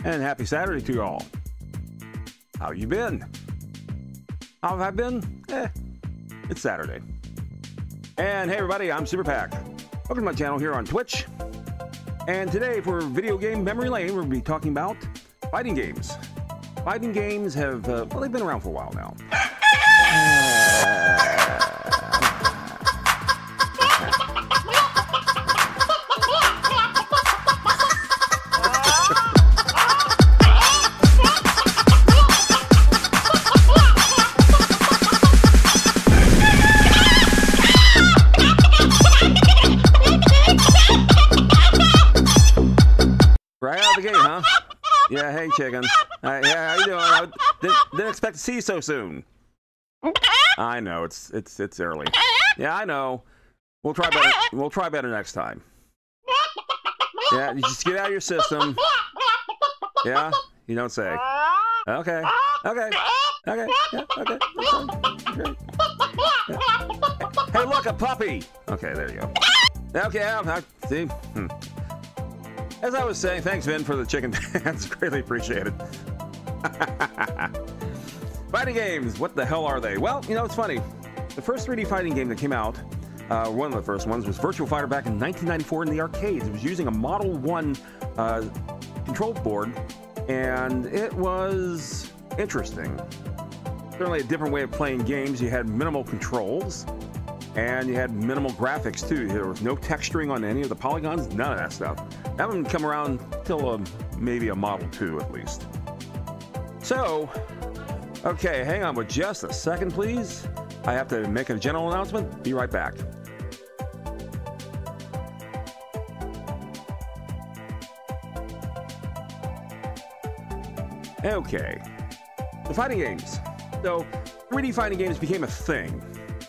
and happy Saturday to you all. How you been? How have I been? It's Saturday. And hey everybody, I'm Super Pack. Welcome to my channel here on Twitch. And today for Video Game Memory Lane, we're going to be talking about fighting games. Fighting games have, well, they've been around for a while now. Right out the gate, huh? Yeah, hey chicken. Yeah, how you doing? I didn't expect to see you so soon. I know it's early. Yeah, I know. We'll try better. We'll try better next time. Yeah, you just get out of your system. Yeah, you don't say. Okay. Okay. Okay. Yeah, okay. Great. Yeah. Hey, look, a puppy. Okay, there you go. Okay, I see. As I was saying, thanks, Vin, for the chicken dance. Greatly appreciated. Fighting games, what the hell are they? Well, you know, it's funny. The first 3D fighting game that came out, one of the first ones, was Virtua Fighter back in 1994 in the arcades. It was using a Model 1 control board, and it was interesting. Certainly a different way of playing games. You had minimal controls, and you had minimal graphics, too. There was no texturing on any of the polygons, none of that stuff. That one come around till maybe a Model 2 at least. So, okay, hang on with just a second, please. I have to make a general announcement. Be right back. Okay, the fighting games. So, 3D fighting games became a thing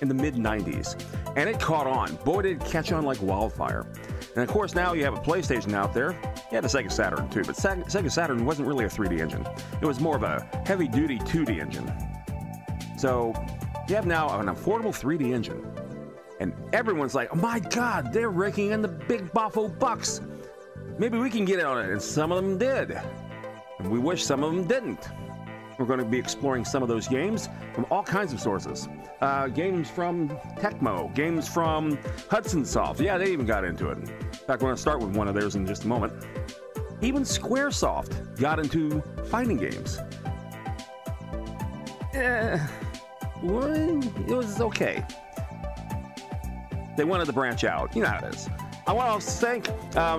in the mid-90s, and it caught on. Boy, did it catch on like wildfire. And of course, now you have a PlayStation out there. You have the Sega Saturn too, but Sega Saturn wasn't really a 3D engine. It was more of a heavy-duty 2D engine. So you have now an affordable 3D engine, and everyone's like, "Oh my God, they're raking in the big boffo bucks. Maybe we can get on it." And some of them did, and we wish some of them didn't. We're going to be exploring some of those games from all kinds of sources. Games from Tecmo, games from Hudson Soft. Yeah, they even got into it. In fact, we're going to start with one of theirs in just a moment. Even Squaresoft got into fighting games. Well, it was okay. They wanted to branch out. You know how it is. I want to thank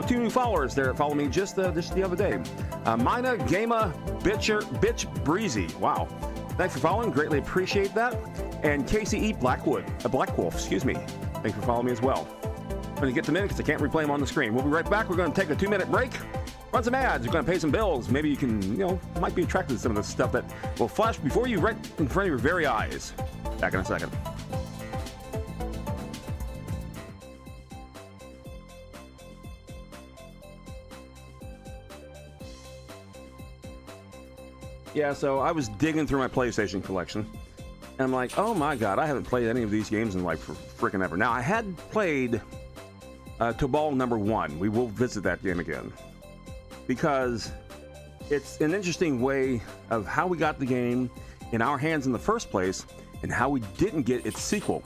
two new followers there that followed me just the other day. Mina Gama Bitch Breezy. Wow. Thanks for following. Greatly appreciate that. And Casey E. Black Wolf, excuse me. Thanks for following me as well. I'm going to get them in because I can't replay them on the screen. We'll be right back. We're going to take a 2-minute break. Run some ads. We're going to pay some bills. Maybe you can, you know, might be attracted to some of the stuff that will flash before you right in front of your very eyes. Back in a second. Yeah, so I was digging through my PlayStation collection, and I'm like, oh my God, I haven't played any of these games in like for freaking ever. Now, I had played Tobal #1. We will visit that game again, because it's an interesting way of how we got the game in our hands in the first place, and how we didn't get its sequel.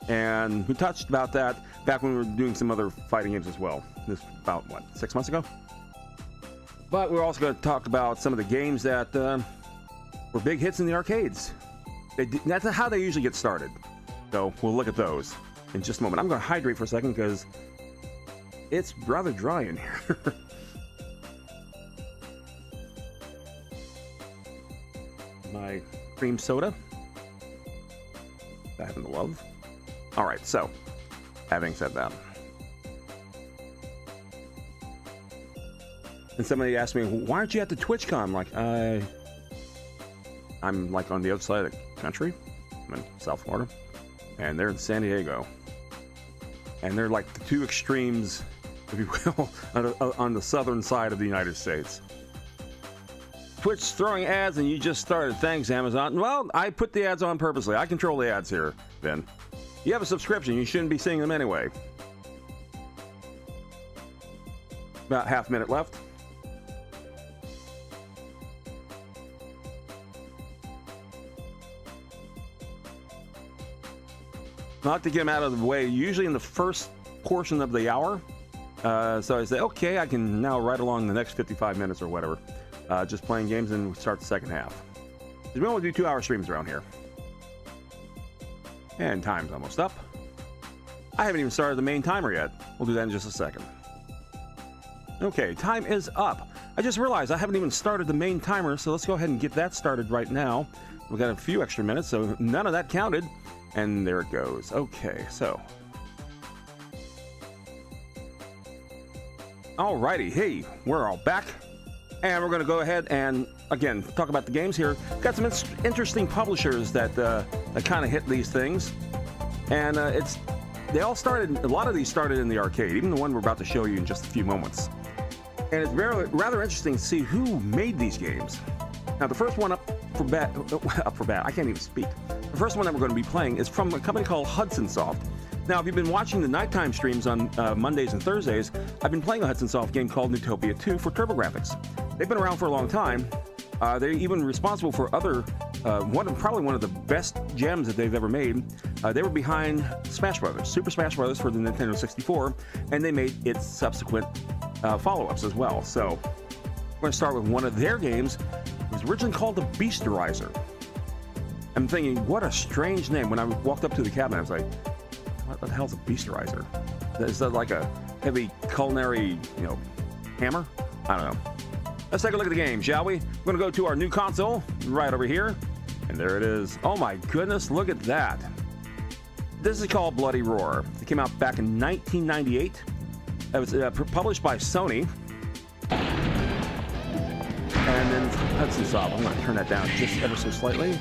And we touched about that back when we were doing some other fighting games as well. This about, what, 6 months ago? But we're also going to talk about some of the games that were big hits in the arcades. That's how they usually get started. So we'll look at those in just a moment. I'm going to hydrate for a second because it's rather dry in here. My cream soda. I happen to love. All right, so having said that. And somebody asked me, why aren't you at the TwitchCon? I'm like, I'm like on the other side of the country. I'm in South Florida. And they're in San Diego. And they're like the two extremes, if you will, on the southern side of the United States. Twitch throwing ads and you just started. Thanks, Amazon. Well, I put the ads on purposely. I control the ads here, Ben. You have a subscription. You shouldn't be seeing them anyway. About half minute left. I like to get them out of the way, usually in the first portion of the hour. So I say, okay, I can now ride along the next 55 minutes or whatever, just playing games, and we start the second half. We only do 2-hour streams around here. And time's almost up. I haven't even started the main timer yet. We'll do that in just a second. Okay, time is up. I just realized I haven't even started the main timer, so let's go ahead and get that started right now. We've got a few extra minutes, so none of that counted. And there it goes. Okay, so. Alrighty, hey, we're all back. And we're going to go ahead and, again, talk about the games here. Got some interesting publishers that kind of hit these things. And they all started, a lot of these started in the arcade, even the one we're about to show you in just a few moments. And it's rather interesting to see who made these games. Now, the first one up for bat, I can't even speak. The first one that we're going to be playing is from a company called Hudson Soft. Now, if you've been watching the nighttime streams on Mondays and Thursdays, I've been playing a Hudson Soft game called Utopia 2 for TurboGrafx. They've been around for a long time. They're even responsible for other, probably one of the best gems that they've ever made. They were behind Smash Brothers, Super Smash Brothers for the Nintendo 64, and they made its subsequent follow-ups as well. So we're going to start with one of their games. It was originally called the Beasterizer. I'm thinking, what a strange name. When I walked up to the cabinet, I was like, what the hell's a Beasterizer? Is that like a heavy culinary, hammer? I don't know. Let's take a look at the game, shall we? We're going to go to our new console right over here. And there it is. Oh my goodness, look at that. This is called Bloody Roar. It came out back in 1998. It was published by Sony. And then Hudson Soft. I'm going to turn that down just ever so slightly.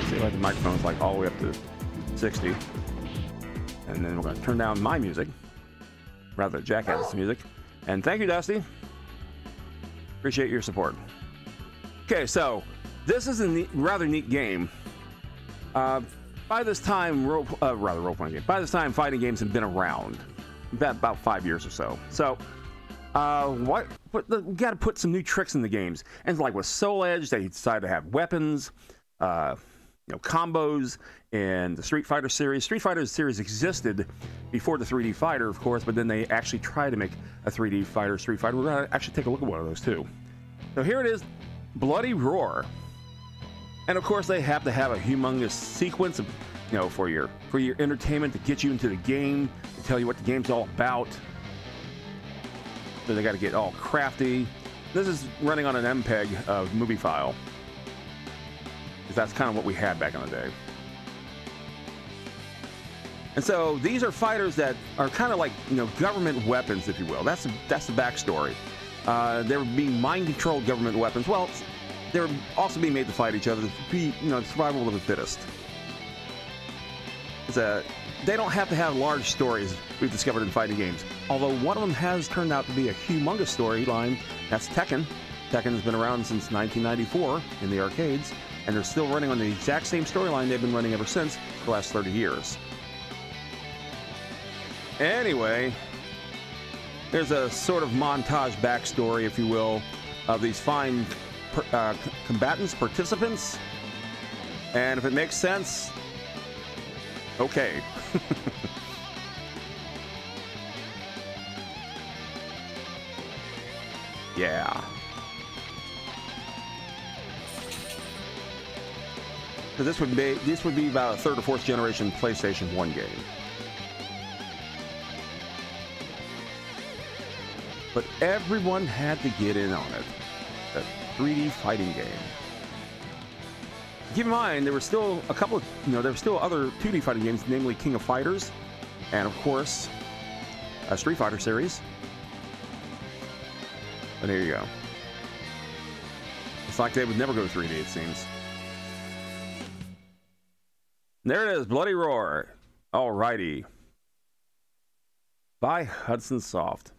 See, like the microphone's like all the way up to 60. And then we're going to turn down my music. Rather, Jackass's music. And thank you, Dusty. Appreciate your support. Okay, so this is a rather neat game. By this time, role-playing game. By this time, fighting games have been around about 5 years or so. So, we got to put some new tricks in the games. And like with Soul Edge, they decided to have weapons, combos in the Street Fighter series. Street Fighter series existed before the 3D Fighter, of course, but then they actually tried to make a 3D Fighter, Street Fighter. We're going to actually take a look at one of those too. So here it is, Bloody Roar. And of course, they have to have a humongous sequence of, for your entertainment, to get you into the game, to tell you what the game's all about. So they got to get all crafty. This is running on an MPEG movie file, because that's kind of what we had back in the day. And so these are fighters that are kind of like, government weapons, if you will. That's the backstory. They were being mind-controlled government weapons. Well, they were also being made to fight each other, to be, survival of the fittest. They don't have to have large stories we've discovered in fighting games. Although one of them has turned out to be a humongous storyline. That's Tekken. Tekken has been around since 1994 in the arcades, and they're still running on the exact same storyline they've been running ever since for the last 30 years. Anyway, there's a sort of montage backstory, if you will, of these fine combatants, participants. And if it makes sense, okay. Yeah. So this would be about a third or fourth generation PlayStation 1 game. But everyone had to get in on it. A 3D fighting game. Keep in mind, there were still a couple of, there were still other 2D fighting games, namely King of Fighters, and of course, a Street Fighter series. But there you go. It's like they would never go 3D, it seems. There it is, Bloody Roar. Alrighty. By Hudson Soft.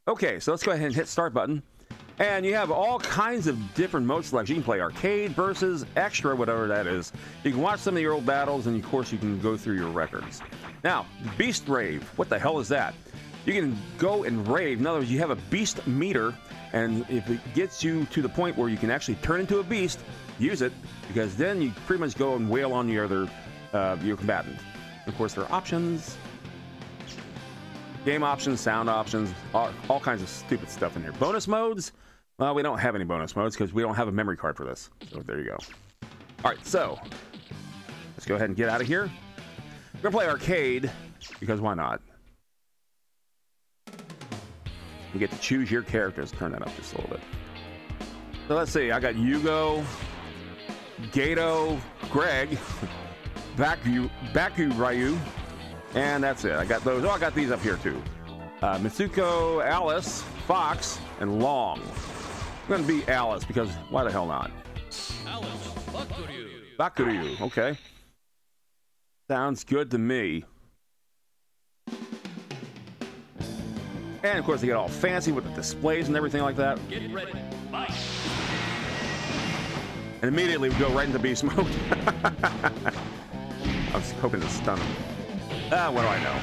Okay, so let's go ahead and hit start button. And you have all kinds of different mode selections. You can play arcade versus extra, whatever that is. You can watch some of your old battles, and of course you can go through your records. Now, Beast Rave. What the hell is that? You can go and rave. In other words, you have a beast meter, and if it gets you to the point where you can actually turn into a beast, use it, because then you pretty much go and wail on your other your combatant. Of course, there are options, game options, sound options, all kinds of stupid stuff in here. Bonus modes? Well, we don't have any bonus modes because we don't have a memory card for this. So there you go. All right, so let's go ahead and get out of here. We're gonna play arcade because why not? You get to choose your characters. Turn that up just a little bit. So let's see. I got Yugo, Gato, Greg, Baku Ryu, and that's it. I got those. Oh, I got these up here too. Mitsuko, Alice, Fox, and Long. I'm gonna be Alice because why the hell not? Alice, Bakuryu. Bakuryu, okay. Sounds good to me. And of course they get all fancy with the displays and everything like that. Get ready. Fight. And immediately we go right into beast mode. I was hoping to stun him. What do I know?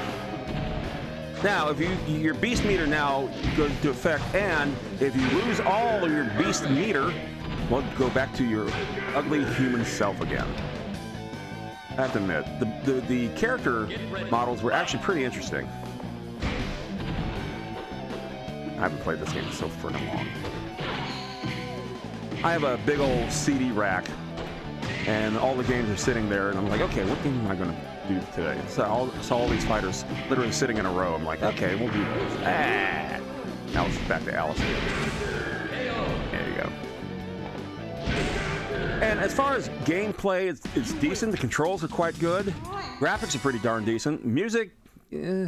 Now, if your beast meter now goes into effect, and if you lose all of your beast meter, well, go back to your ugly human self again. I have to admit, the character models were actually pretty interesting. I haven't played this game so freaking long. I have a big old CD rack, and all the games are sitting there, and I'm like, okay, what game am I going to do today? So I saw all these fighters literally sitting in a row. I'm like, okay, we'll do this. Now it's back to Alice. There you go. And as far as gameplay, it's decent. The controls are quite good. Graphics are pretty darn decent. Music is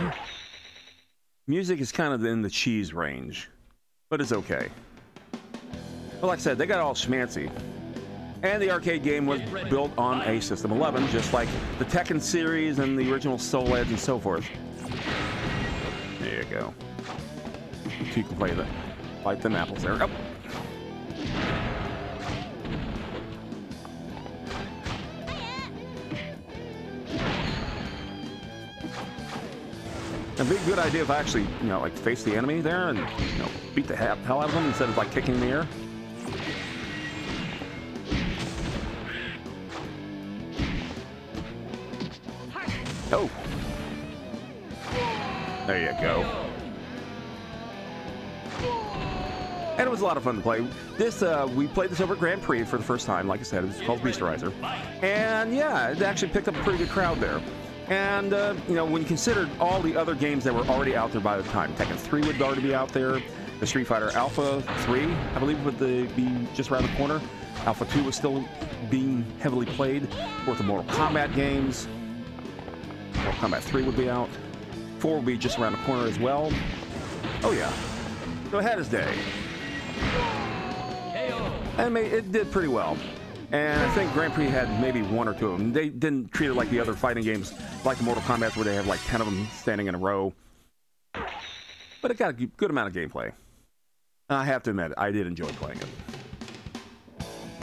kind of in the cheese range, but it's okay. But like I said, they got all schmancy. And the arcade game was built on a System 11, just like the Tekken series and the original Soul Edge and so forth. There you go. So you can fight them apples there. Oh. It'd be a good idea if I actually, like face the enemy there and, beat the hell out of them instead of like kicking in the air. Oh. There you go. And it was a lot of fun to play. This, we played this over at Grand Prix for the first time. Like I said, it's called Beasterizer. And yeah, it actually picked up a pretty good crowd there. And, when you considered all the other games that were already out there by the time, Tekken 3 would already be out there, the Street Fighter Alpha 3, I believe, would be just around the corner. Alpha 2 was still being heavily played. With the Mortal Kombat games, Mortal Kombat 3 would be out. 4 would be just around the corner as well. Oh, yeah. So it had its day. And it did pretty well. And I think Grand Prix had maybe 1 or 2 of them. They didn't treat it like the other fighting games, like the Mortal Kombat, where they have like 10 of them standing in a row. But it got a good amount of gameplay. I have to admit, I did enjoy playing it.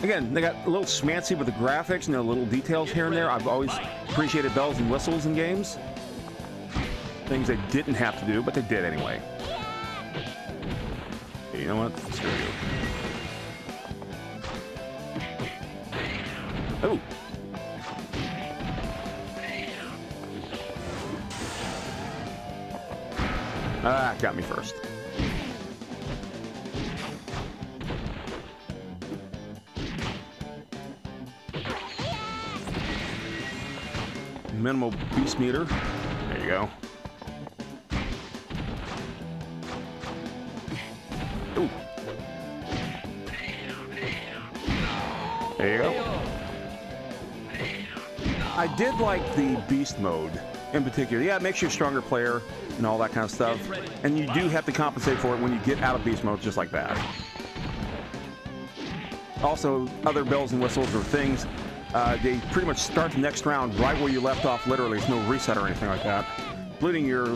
Again, they got a little schmancy with the graphics and the little details here and there. I've always appreciated bells and whistles in games. Things they didn't have to do, but they did anyway. Hey, you know what? Screw you. Oh. Got me first. Minimal beast meter. There you go. Ooh. There you go. I did like the beast mode in particular. Yeah, it makes you a stronger player and all that kind of stuff. And you do have to compensate for it when you get out of beast mode, just like that. Also, other bells and whistles or things, they pretty much start the next round right where you left off, literally. There's no reset or anything like that. Including your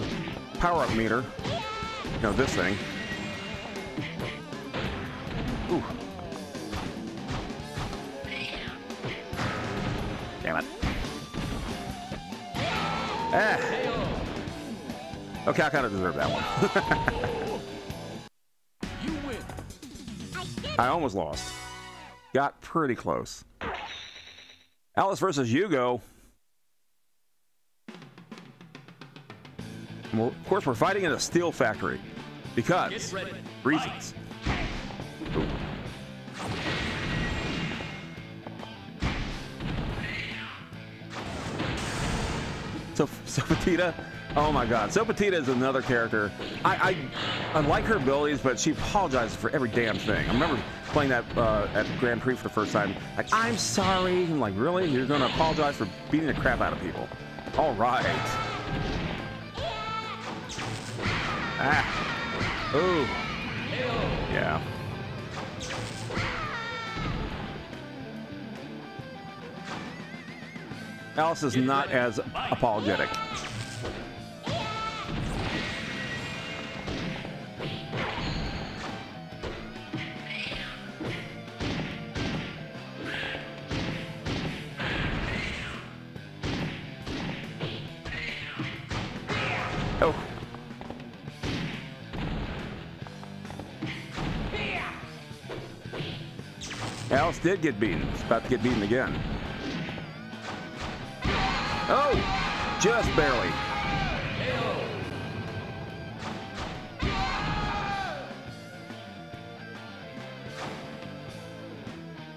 power-up meter. This thing. Ooh. Damn it. Okay, I kind of deserve that one. You win. I almost lost. Got pretty close. Alice versus Yugo. Of course, we're fighting in a steel factory because reasons. Ooh. So Petita, oh my God, so Petita is another character. I like her abilities, but she apologizes for every damn thing. I remember playing that at Grand Prix for the first time. Like, I'm sorry. I'm like, really? You're going to apologize for beating the crap out of people? All right. Ah. Ooh. Yeah. Alice is not as apologetic. Oh. Alice did get beaten. She's about to get beaten again. Oh, just barely.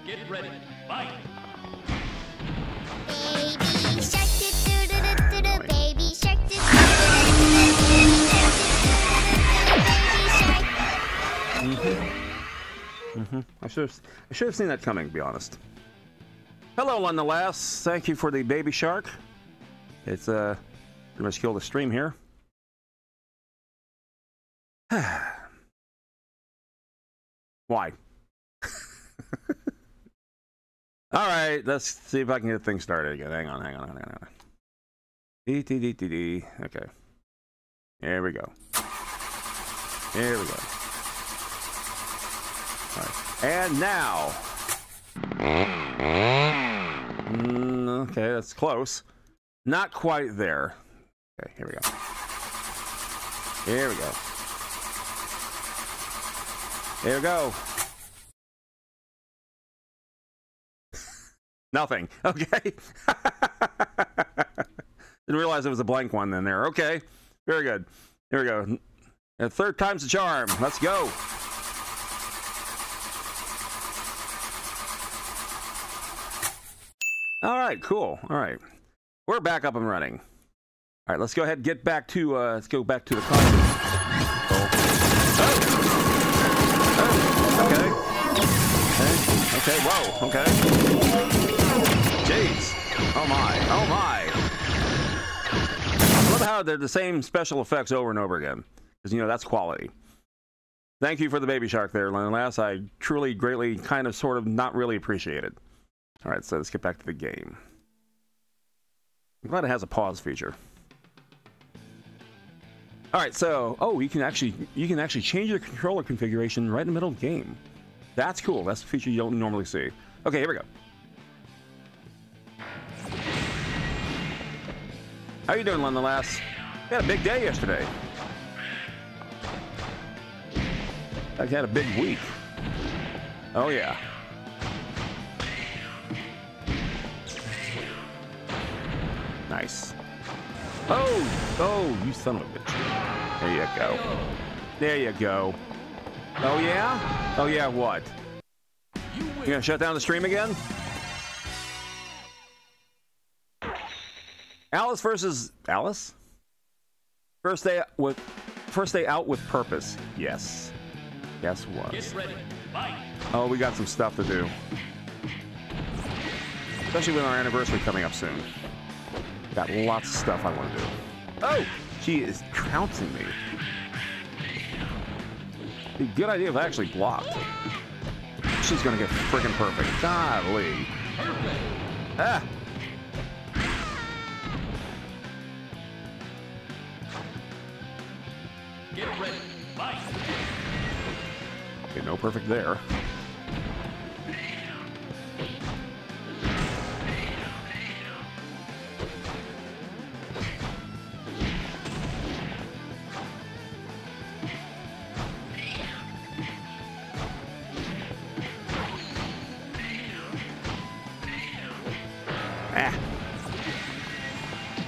Get ready. Fight. Baby shark do do do do do do, baby shark do do do do do, baby shark. I should have seen that coming, to be honest. Hello, nonetheless. Thank you for the baby shark. It's pretty much killed the stream here. Why? All right, let's see if I can get things started again. Hang on. D. Okay. There we go. All right. And now. Okay, that's close. Not quite there. Okay, here we go. Here we go. Nothing. Okay. Didn't realize it was a blank one then there. Okay. Very good. Here we go. And third time's the charm. Let's go. All right, cool. All right. We're back up and running. All right, let's go ahead and get back to let's go back to the costume. Okay. Okay, whoa, okay. Jeez. Oh my. I love how they're the same special effects over and over again. Because, you know, that's quality. Thank you for the baby shark there, Lenlas. I truly, greatly, kind of, sort of, not really appreciate it. All right, so let's get back to the game. I'm glad it has a pause feature. All right, so you can actually change your controller configuration right in the middle of the game. That's cool. That's a feature you don't normally see. Okay, here we go. How you doing, Lenlas? You had a big day yesterday. I had a big week. Oh yeah. Nice. Oh, you son of a bitch. There you go. There you go. Oh yeah? Oh yeah, what? You gonna shut down the stream again? Alice versus Alice? First day out with purpose. Yes. Yes, was. Get ready. Fight. Oh, we got some stuff to do. Especially with our anniversary coming up soon. Got lots of stuff I want to do. Oh, she is trouncing me. Good idea if I actually blocked. She's gonna get freaking perfect. Golly. Perfect. Ah. Get ready. Fight. Okay, no perfect there.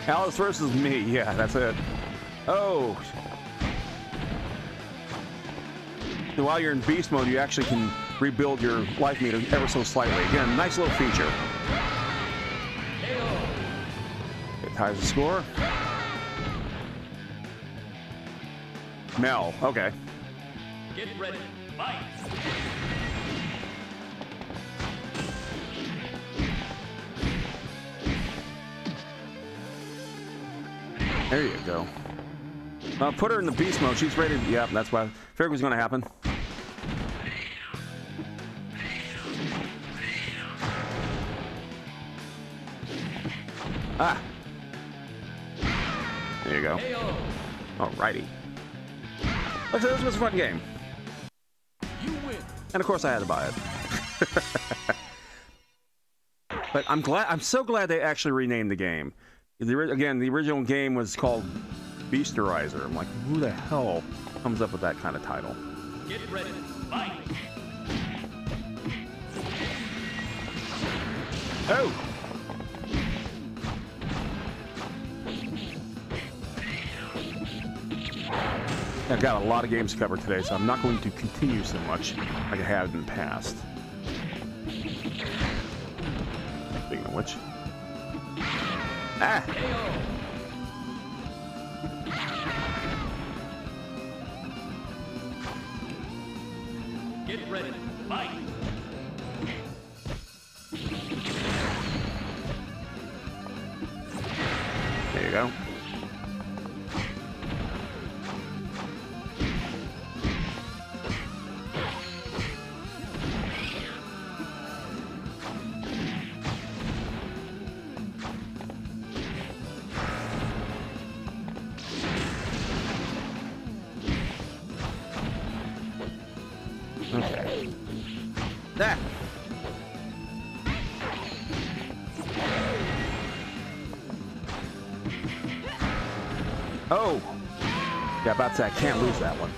Alice versus me. Yeah, that's it. Oh. And while you're in beast mode, you actually can rebuild your life meter ever so slightly. Again, nice little feature. It ties the score. Mel, okay. Get ready. Fight. There you go. Put her in the beast mode. She's ready. Yeah, that's what I figured was going to happen. Ah. There you go. Alrighty. Like I said, this was a fun game. You win. And of course I had to buy it. But I'm so glad they actually renamed the game. Again, the original game was called Beasterizer. I'm like, who the hell comes up with that kind of title? Get ready. Fight. Oh! I've got a lot of games to cover today, so I'm not going to continue so much like I have in the past. Speaking of which... Ah! Get ready. Fight. There you go. Okay. That. Oh. Yeah, about that. Can't lose that one.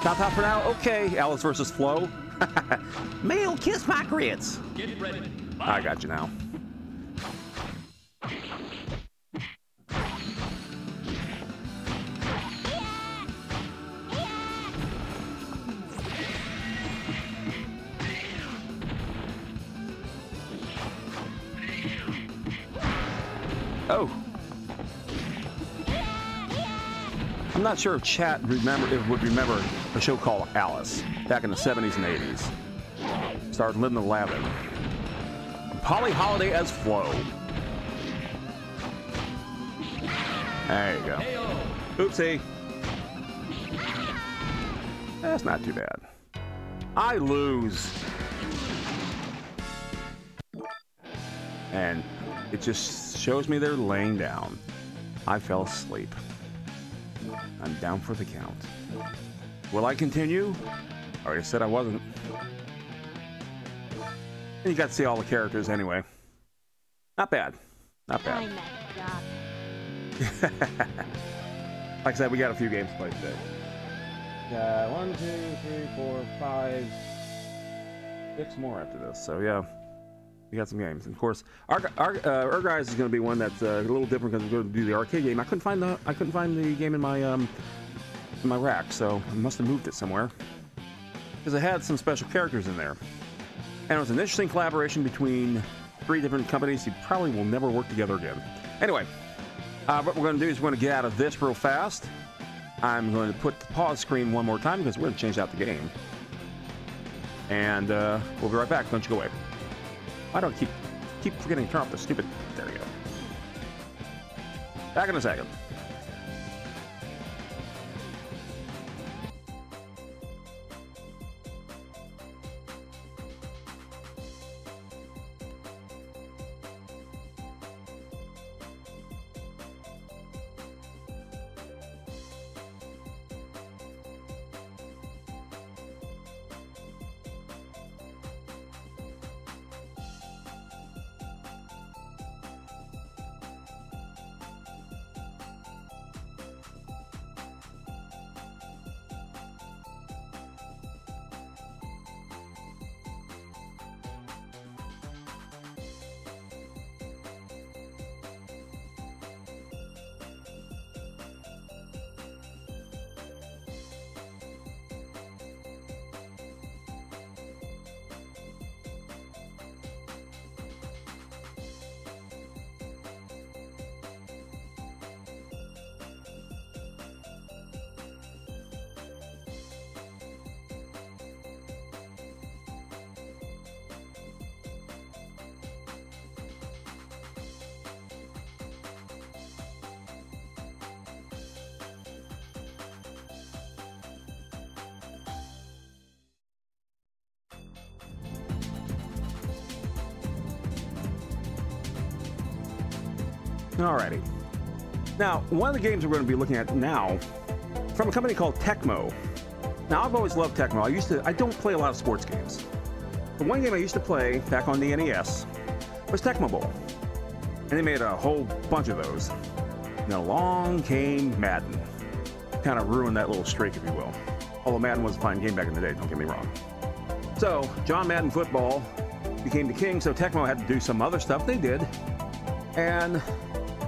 Top for now. Okay. Alice versus Flo. Male, kiss my grits. Get ready. Fight. I got you now. Oh. I'm not sure if chat would remember a show called Alice back in the 70s and 80s. Starred Linda Lavin. Polly Holiday as Flo. There you go. Oopsie. That's not too bad. I lose. And it just shows me they're laying down. I fell asleep. I'm down for the count. Will I continue? I already said I wasn't. And you got to see all the characters anyway. Not bad. Not bad. Like I said, we got a few games to play today. 1, 2, 3, 4, 5, 6 more after this. So yeah, we got some games. And of course, our guys is going to be one that's a little different because we're going to do the arcade game. I couldn't find the game in my rack, so I must have moved it somewhere because it had some special characters in there. And it was an interesting collaboration between 3 different companies who probably will never work together again. Anyway, what we're going to do is we're going to get out of this real fast. I'm going to put the pause screen one more time because we're going to change out the game. And we'll be right back. Don't you go away. Why do I keep forgetting to turn off the stupid... There we go. Back in a second. Alrighty. Now, one of the games we're going to be looking at now from a company called Tecmo. Now, I've always loved Tecmo. I don't play a lot of sports games. The one game I used to play back on the NES was Tecmo Bowl. And they made a whole bunch of those. And then along came Madden. Kind of ruined that little streak, if you will. Although Madden was a fine game back in the day, don't get me wrong. So, John Madden Football became the king, so Tecmo had to do some other stuff. They did. And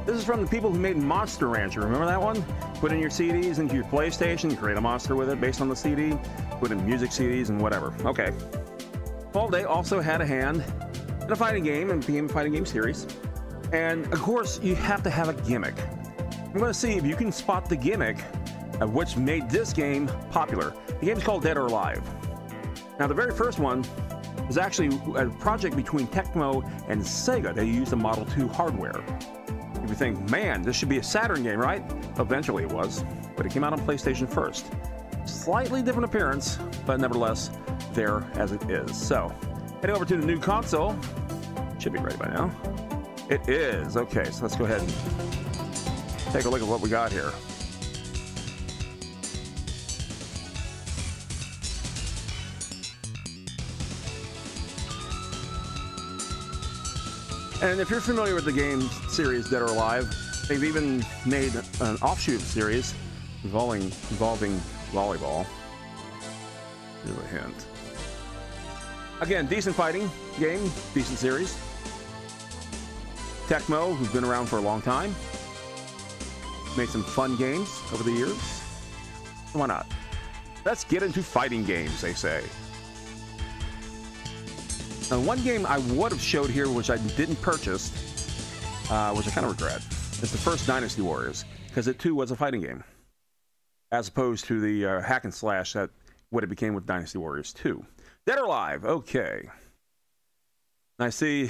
this is from the people who made Monster Rancher. Remember that one? Put in your CDs into your PlayStation, create a monster with it based on the CD, put in music CDs and whatever. Okay. Well, they also had a hand in a fighting game and became a fighting game series. And of course, you have to have a gimmick. I'm going to see if you can spot the gimmick of which made this game popular. The game's called Dead or Alive. Now, the very first one was actually a project between Tecmo and Sega. They used the Model 2 hardware. You would think, man, this should be a Saturn game, right? Eventually it was, but it came out on PlayStation first. Slightly different appearance, but nevertheless, there as it is. So, heading over to the new console. Should be ready by now. It is. Okay, so let's go ahead and take a look at what we got here. And if you're familiar with the game series Dead or Alive, they've even made an offshoot series involving volleyball. Here's a hint. Again, decent fighting game, decent series. Tecmo, who's been around for a long time, made some fun games over the years. Why not? Let's get into fighting games, they say. Now, one game I would have showed here, which I didn't purchase, which I kind of regret, is the first Dynasty Warriors, because it too was a fighting game, as opposed to the hack and slash that what it became with Dynasty Warriors 2. Dead or Alive, okay. I see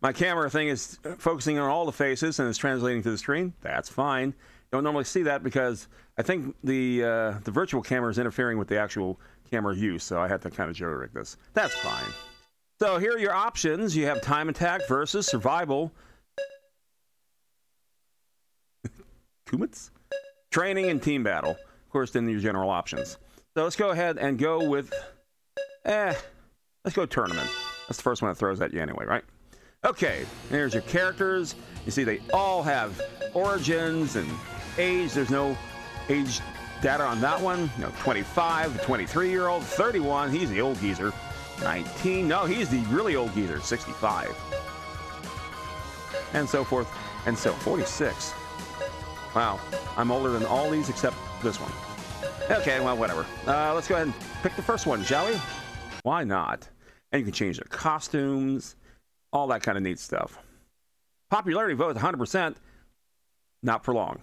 my camera thing is focusing on all the faces and it's translating to the screen. That's fine. You don't normally see that because I think the virtual camera is interfering with the actual camera use, so I had to kind of jerry-rig this. That's fine. So here are your options. You have time attack versus survival. Kumits? Training and team battle. Of course, then your general options. So let's go ahead and go with, let's go tournament. That's the first one that throws at you anyway, right? Okay, here's your characters. You see they all have origins and age. There's no age data on that one. You know, 25, 23-year-old, 31, he's the old geezer. 19, no, he's the really old geezer, 65. And so forth, and so 46. Wow, I'm older than all these except this one. Okay, well, whatever. Let's go ahead and pick the first one, shall we? Why not? And you can change their costumes, all that kind of neat stuff. Popularity vote 100%, not for long.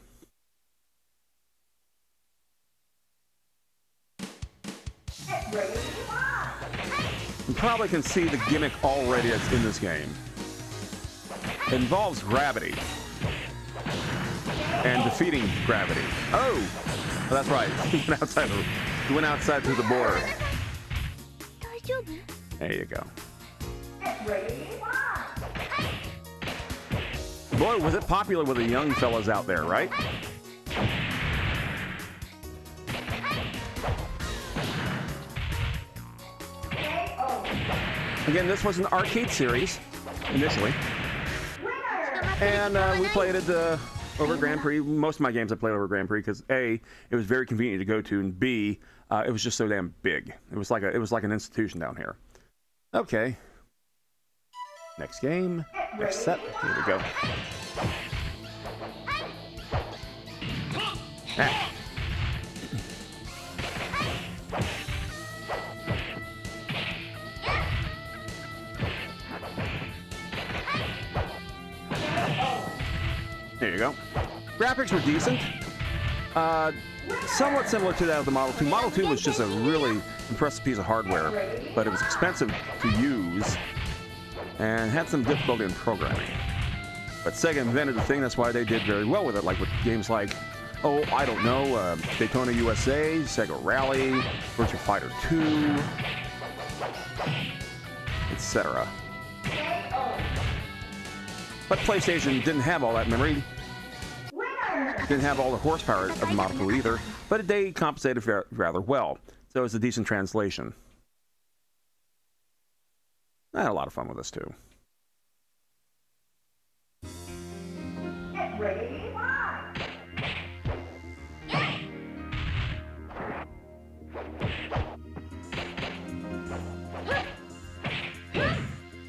You probably can see the gimmick already that's in this game. It involves gravity and defeating gravity. Oh, that's right. He went outside through the border. There you go. Boy, was it popular with the young fellas out there, right? Again, this was an arcade series, initially. And we played it over Grand Prix. Most of my games I played over Grand Prix because A, it was very convenient to go to, and B, it was just so damn big. It was like an institution down here. Okay. Next game. Next set. Here we go. Ah. There you go. Graphics were decent. Somewhat similar to that of the Model 2. Model 2 was just a really impressive piece of hardware, but it was expensive to use and had some difficulty in programming. But Sega invented the thing, that's why they did very well with it, like with games like, oh, I don't know, Daytona USA, Sega Rally, Virtua Fighter 2, etc. But PlayStation didn't have all that memory. Didn't have all the horsepower of the model code either, but they compensated rather well. So it's a decent translation. I had a lot of fun with this too. Get ready, one.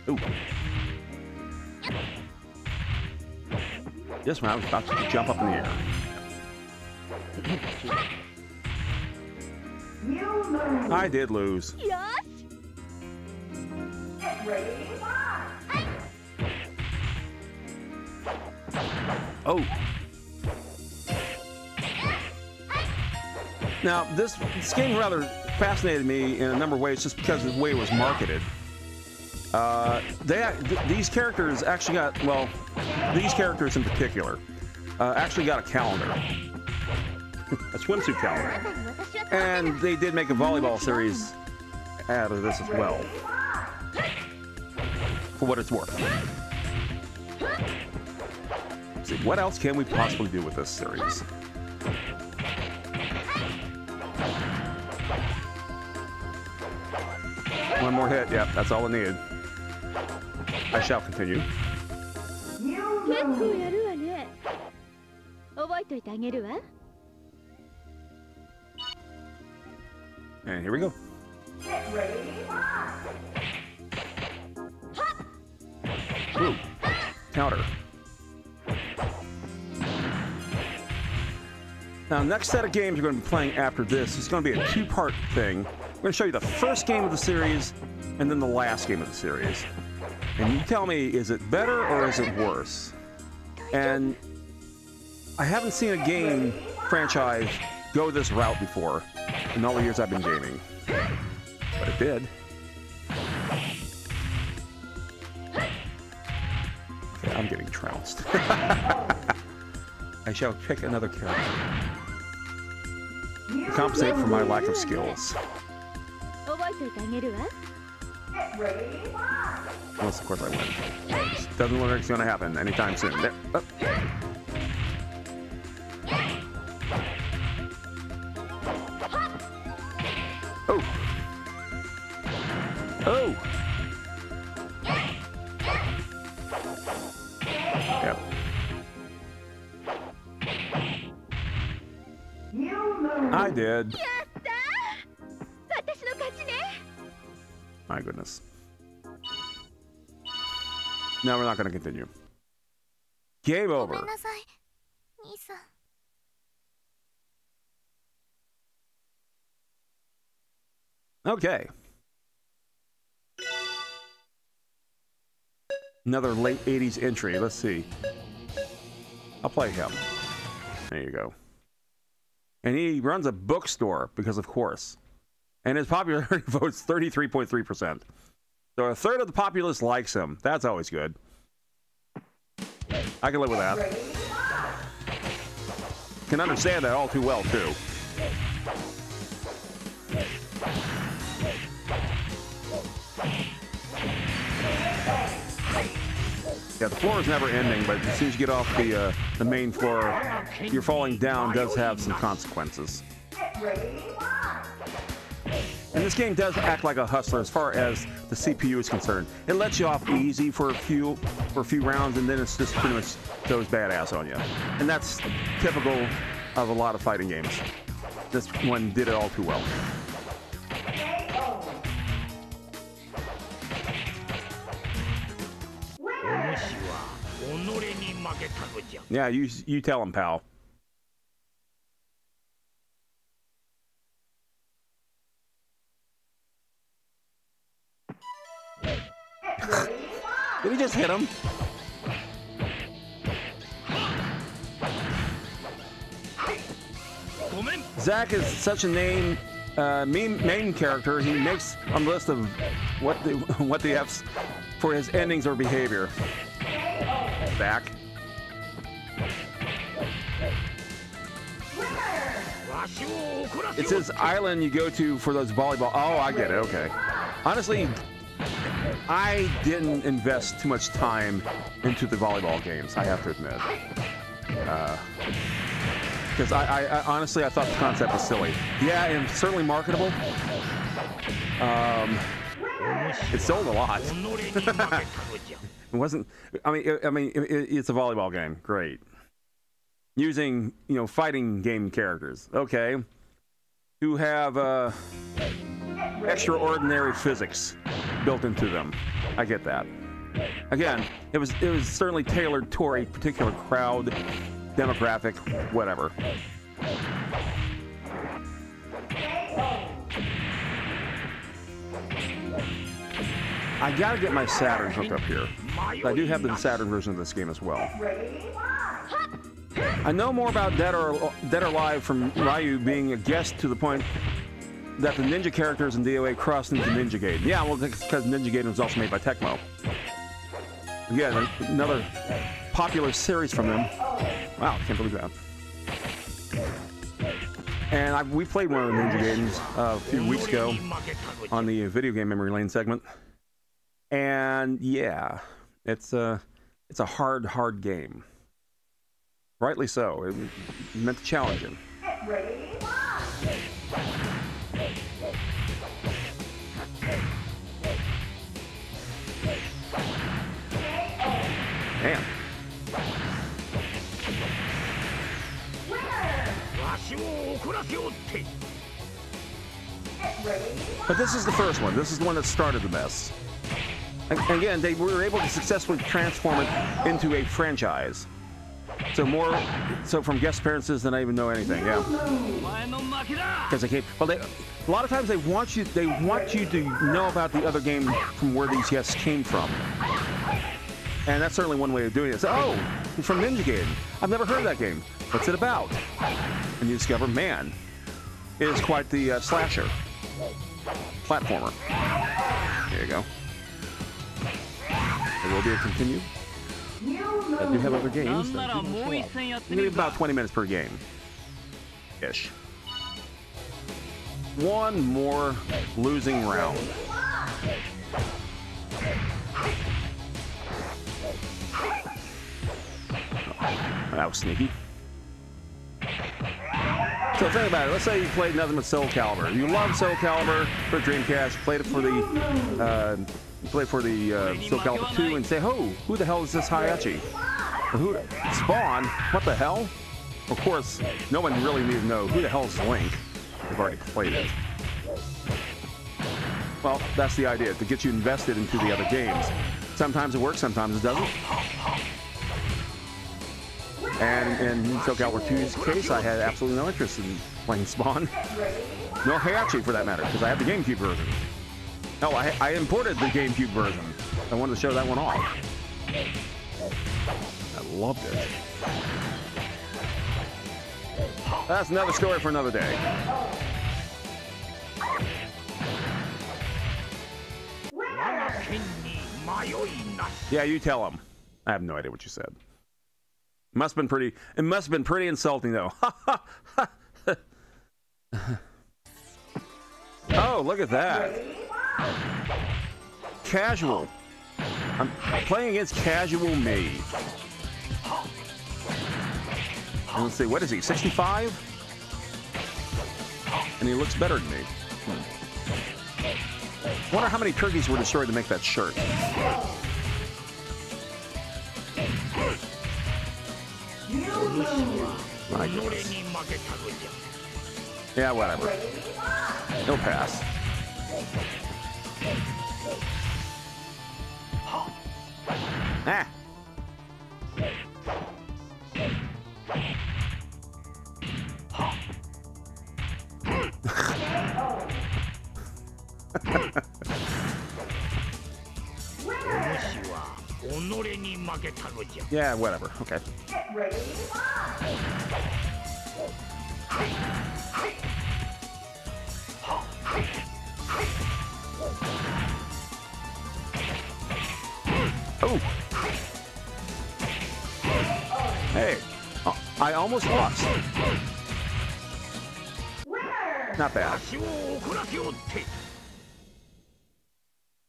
Ooh. Just when I was about to jump up in the air. You lose. I did lose. Get ready, one. Oh. Now, this game rather fascinated me in a number of ways just because of the way it was marketed. These characters actually got, well, these characters in particular, actually got a calendar. A swimsuit calendar. And they did make a volleyball series out of this as well. For what it's worth. Let's see, what else can we possibly do with this series? One more hit, yep, that's all it needed. I shall continue. You 結構 lose. やるわね。覚えといてあげるわ。 And here we go. Get ready, one. Ooh. Counter. Now, next set of games we're going to be playing after this is going to be a two-part thing. We're going to show you the first game of the series and then the last game of the series. And you tell me, is it better or is it worse? And I haven't seen a game franchise go this route before in all the years I've been gaming. But it did. Okay, I'm getting trounced. I shall pick another character. You Compensate for my lack of skills. 覚えといてあげるわ。 Get ready, one. Unless, of course, I win. Doesn't look like it's going to happen anytime soon. There. Oh. Oh. Oh. Yep. You lose. I did. やったー。私の勝ちね。 My goodness. No, we're not going to continue. Game ごめ over. んなさい兄さん Okay. Another late 80s entry. Let's see. I'll play him. There you go. And he runs a bookstore, because of course. And his popularity vote's 33.3%. So a third of the populace likes him. That's always good. I can live with that. Ready, one. Can understand that all too well, too. Yeah, the floor is never ending, but as soon as you get off the main floor, your falling down does have some consequences. Get ready, one. And this game does act like a hustler as far as the CPU is concerned. It lets you off easy for a few rounds, and then it's just pretty much goes badass on you. And that's typical of a lot of fighting games. This one did it all too well. Winner. 己に負けたのじゃ。 Yeah, you tell him, pal. Get ready, one. Did he just hit him? Zack is such a main character. He makes on the list of what the F's for his endings or behavior. Zack. It's his island you go to for those volleyball. Oh, I get it. Okay. Honestly, I didn't invest too much time into the volleyball games, I have to admit. Because I honestly, I thought the concept was silly. Yeah, and certainly marketable. It sold a lot. It wasn't. I mean, it's a volleyball game. Great. Using, you know, fighting game characters. Okay. Who have extraordinary physics built into them. I get that. Again, it was certainly tailored toward a particular crowd, demographic, whatever. I gotta get my Saturn hooked up here. I do have the Saturn version of this game as well. I know more about Dead or Alive from Ryu being a guest to the point that the ninja characters in DOA crossed into Ninja Gaiden. Yeah, well, because Ninja Gaiden was also made by Tecmo. Again, another popular series from them. Wow, can't believe that. And we played one of the Ninja Gaidens a few weeks ago on the Video Game Memory Lane segment. And yeah, it's a hard game. Rightly so. It meant to challenge him. Damn. But this is the first one. This is the one that started the mess. Again, they were able to successfully transform it into a franchise. So from guest appearances than I even know anything. Yeah. Because they came. Well, a lot of times they want you to know about the other game from where these guests came from. And that's certainly one way of doing it. So, oh, it's from Ninja Gaiden. I've never heard of that game. What's it about? And you discover, man, it is quite the slasher platformer. There you go. There will be a continue. I do have other games. Maybe about 20 minutes per game. Ish. One more losing round. That was sneaky. So think about it. Let's say you played nothing but Soul Calibur. You love Soul Calibur for Dreamcast. You played it for the Soul Calibur 2, and say, "Oh, who the hell is this Hayachi? Who Spawn? What the hell?" Of course, no one really needs to know who the hell is Link. They've already played it. Well, that's the idea, to get you invested into the other games. Sometimes it works, sometimes it doesn't. And in Soul Calibur 2's case, I had absolutely no interest in playing Spawn. Nor Hayachi, for that matter, because I have the GameCube version. No, I imported the GameCube version. I wanted to show that one off. I loved it. That's another story for another day. Yeah, you tell him. I have no idea what you said. It must have been pretty insulting, though. Oh, look at that. Casual. I'm playing against casual me. And let's see, what is he, 65? And he looks better than me. Wonder how many turkeys were destroyed to make that shirt. My goodness. Yeah, whatever. No pass. Ah. Yeah, whatever. Okay. Oh. Hey. Oh, I almost lost. Not bad.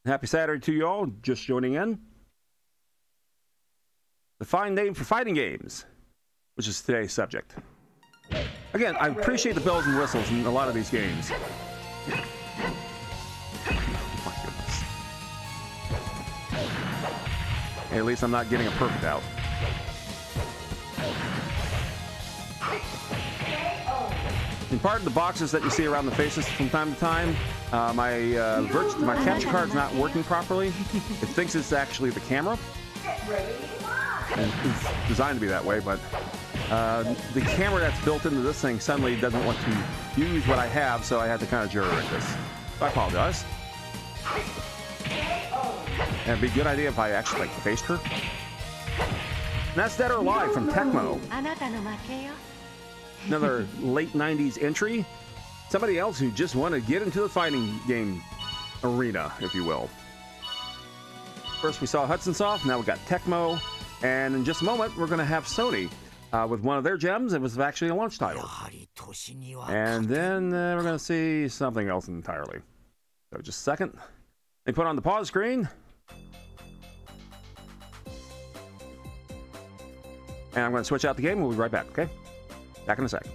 Happy Saturday to you all just joining in. The fine name for fighting games, which is today's subject. Again, I appreciate the bells and whistles in a lot of these games. Oh my goodness. Hey, at least I'm not getting a perfect out. In part of the boxes that you see around the faces from time to time, my capture card's not working properly. It thinks it's actually the camera. And it's designed to be that way, but the camera that's built into this thing suddenly doesn't want to use what I have, so I had to kind of jury-rig this. So I apologize. And it'd be a good idea if I actually faced her. And that's Dead or Alive from Tecmo. Another late 90s entry. Somebody else who just wanted to get into the fighting game arena, if you will. First we saw Hudson Soft, now we got Tecmo. And in just a moment, we're going to have Sony with one of their gems. It was actually a launch title. And then we're going to see something else entirely. So just a second. They put on the pause screen. And I'm going to switch out the game. We'll be right back, okay? Back in a second.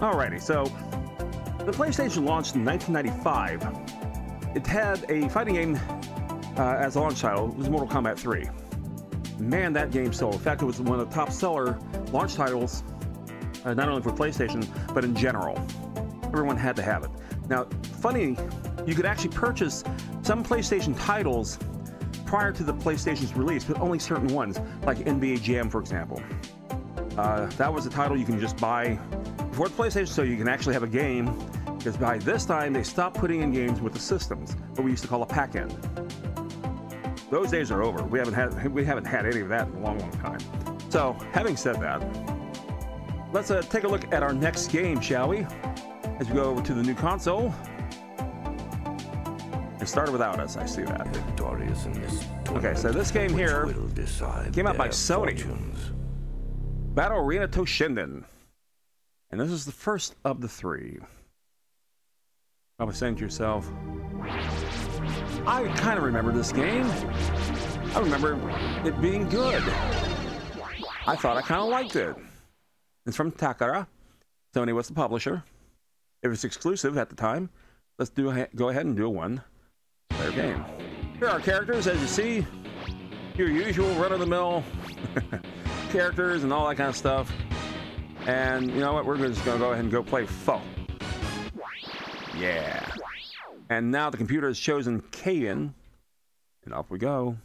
Alrighty, so the PlayStation launched in 1995. It had a fighting game as a launch title. It was Mortal Kombat 3. Man, that game sold. In fact, it was one of the top seller launch titles, not only for PlayStation, but in general. Everyone had to have it. Now, funny, you could actually purchase some PlayStation titles prior to the PlayStation's release, but only certain ones, like NBA Jam, for example. That was a title you can just buy before the PlayStation, so you can actually have a game, because by this time they stopped putting in games with the systems, what we used to call a pack-in. Those days are over. We haven't had any of that in a long, long time. So, having said that, let's take a look at our next game, shall we? As we go over to the new console. It started without us, I see that. Okay, so this game here came out by Sony. Battle Arena Toshinden. And this is the first of the three. Probably saying to yourself, I kind of remember this game. I remember it being good. I thought I kind of liked it. It's from Takara. Sony was the publisher. It was exclusive at the time. Let's go ahead and do a one-player game. Here are our characters, as you see. Your usual run-of-the-mill characters and all that kind of stuff. And you know what? We're just going to go ahead and go play Foe. Yeah. And now the computer has chosen Kaden. And off we go.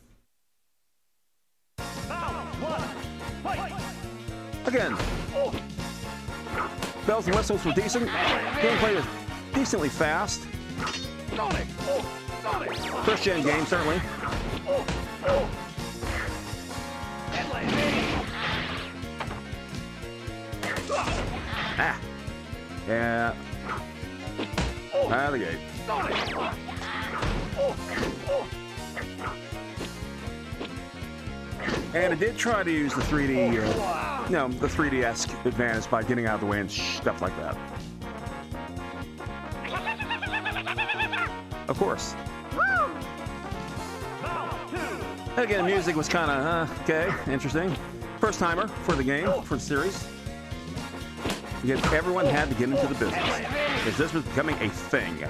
Again. Bells and whistles were decent. Gameplay was decently fast. First gen game, certainly. Ah. Yeah. Out of the gate. And it did try to use the 3D, the 3DS advantage by getting out of the way and stuff like that. Of course. Again, the music was kind of, okay, interesting. First timer for the game, for the series. Because everyone had to get into the business. Because this was becoming a thing.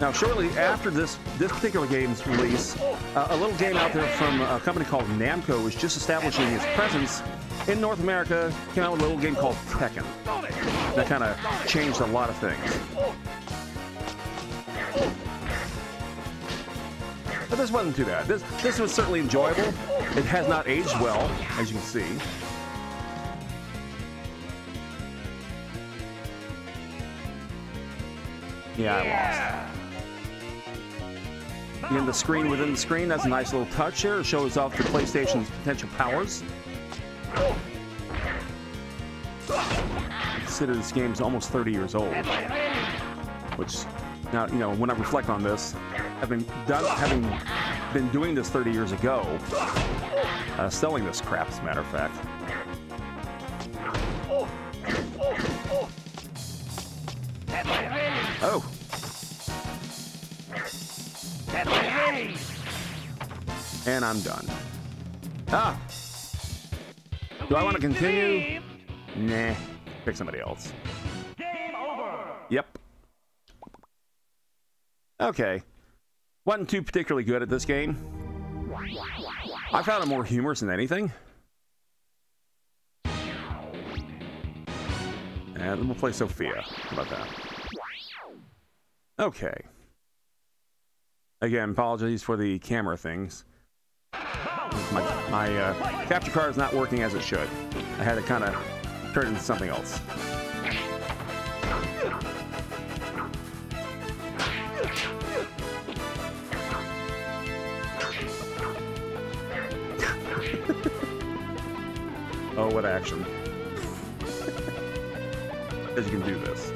Now, shortly after this particular game's release, a little game out there from a company called Namco was just establishing its presence in North America, came out with a little game called Tekken. That kind of changed a lot of things. But this wasn't too bad. This was certainly enjoyable. It has not aged well, as you can see. Yeah, I lost. In the screen within the screen, that's a nice little touch here. It shows off the PlayStation's potential powers. Consider this game's almost 30 years old. Which, now, when I reflect on this, having been doing this 30 years ago, selling this crap, as a matter of fact. Oh. And I'm done. Ah! Do I want to continue? Nah. Pick somebody else. Game over. Yep. Okay. Wasn't too particularly good at this game. I found it more humorous than anything. And then we'll play Sophia. How about that? Okay. Again, apologies for the camera things. My capture card is not working as it should. I had to kind of turn it into something else. Oh, what action. Because you can do this.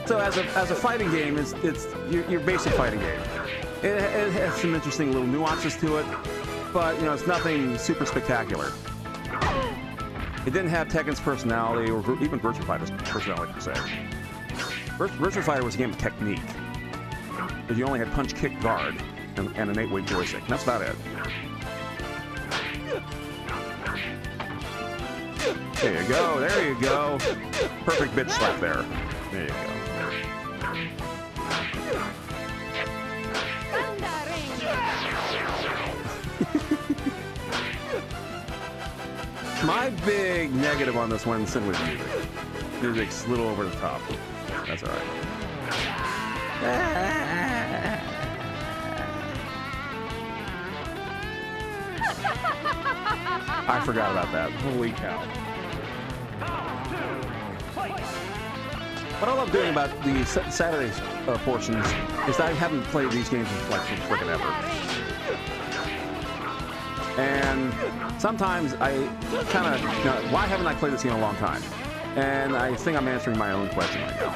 So as a fighting game, it's your basic fighting game. It has some interesting little nuances to it, but it's nothing super spectacular. It didn't have Tekken's personality or even Virtua Fighter's personality per se. Virtua Fighter was a game of technique. Because you only had punch, kick, guard, and an 8-way joystick. And that's about it. There you go. There you go. Perfect bitch slap there. There you go. My big negative on this one is simply the music. Music's a little over the top. That's alright. I forgot about that. Holy cow. What I love doing about the Saturday portions is that I haven't played these games like for frickin' ever. And sometimes I kind of, why haven't I played this game in a long time? And I think I'm answering my own question right now.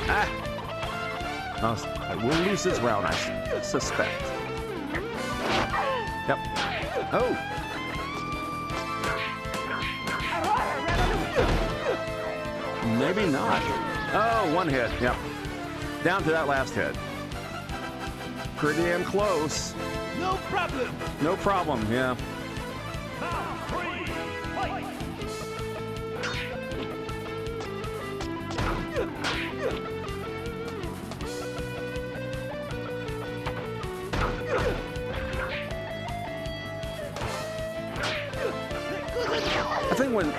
Ah! I will lose this round, I suspect. Yep. Oh! Maybe not. Oh, one hit. Yep. Down to that last hit. Pretty damn close. No problem. No problem, yeah. I think when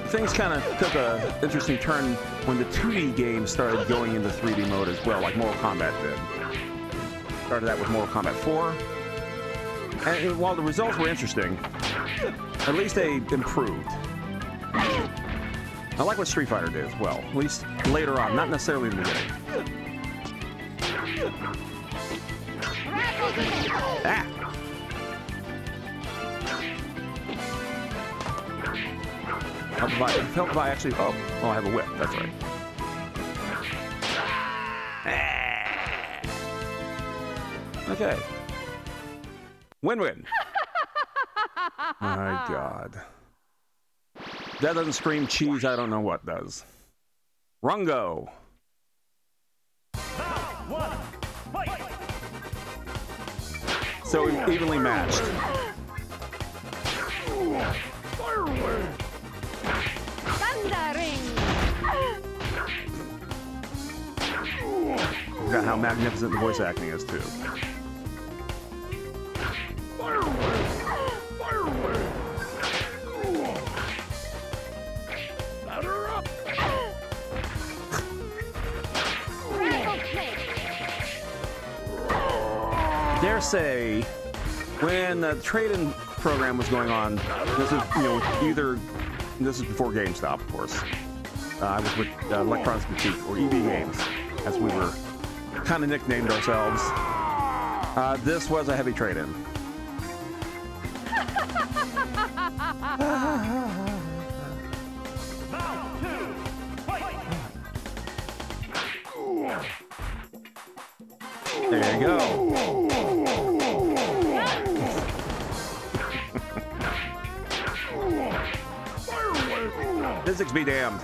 things kind of took an interesting turn when the 2D games started going into 3D mode as well, like Mortal Kombat did. Started that with Mortal Kombat 4. And while the results were interesting, at least they improved. I like what Street Fighter did as well, at least later on, not necessarily in the beginning. Ah! Help if I actually... Oh, I have a whip. That's right. Ah. Okay. Win-win. My God. If that doesn't scream cheese, I don't know what does. Rungo. So evenly matched. Forgot how magnificent the voice acting is too. Dare say, when the trade-in program was going on, this is this is before GameStop, of course. I was with Electronics Boutique, or EB Games, as we were kind of nicknamed ourselves. This was a heavy trade-in. There you go. Physics be damned.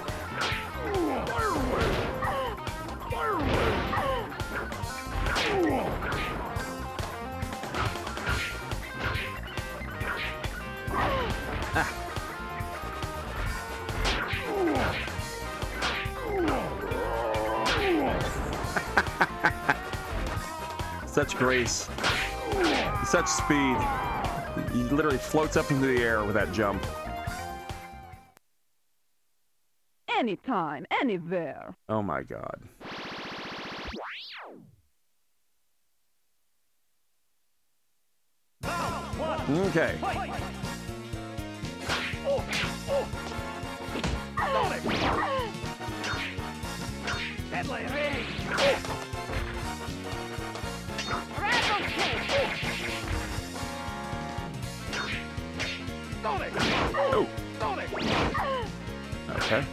Such grace, such speed. He literally floats up into the air with that jump. Anytime, anywhere. Oh my God. Okay. Oh. Okay.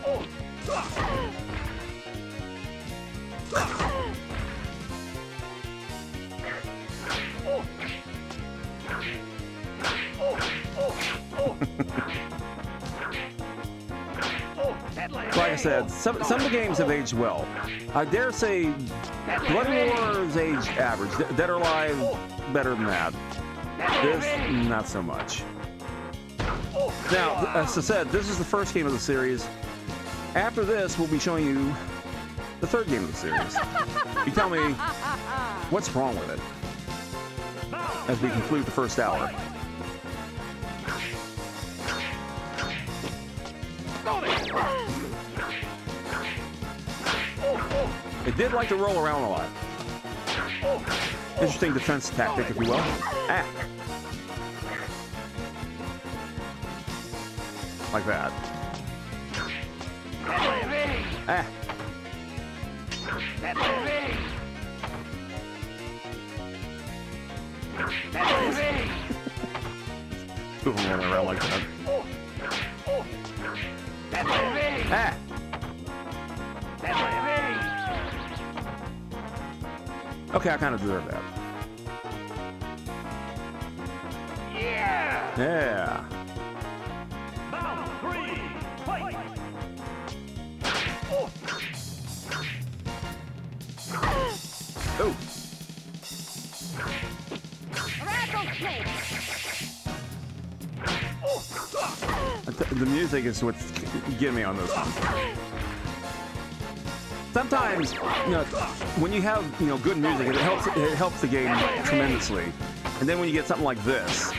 Like I said, some of the games have aged well. I dare say Blood Wars aged average. Dead or Alive, better than that. This, not so much. Now, as I said, this is the first game of the series. After this, we'll be showing you the third game of the series. You tell me what's wrong with it as we conclude the first hour. It did like to roll around a lot. Interesting defense tactic, if you will. Ah. Like that. Ah. Running around like that. Ah. Okay, I kind of deserve that. Yeah. Round 3, fight! Oh. The music is what's getting me on those ones. Sometimes, when you have, good music, it helps the game tremendously. And then when you get something like this,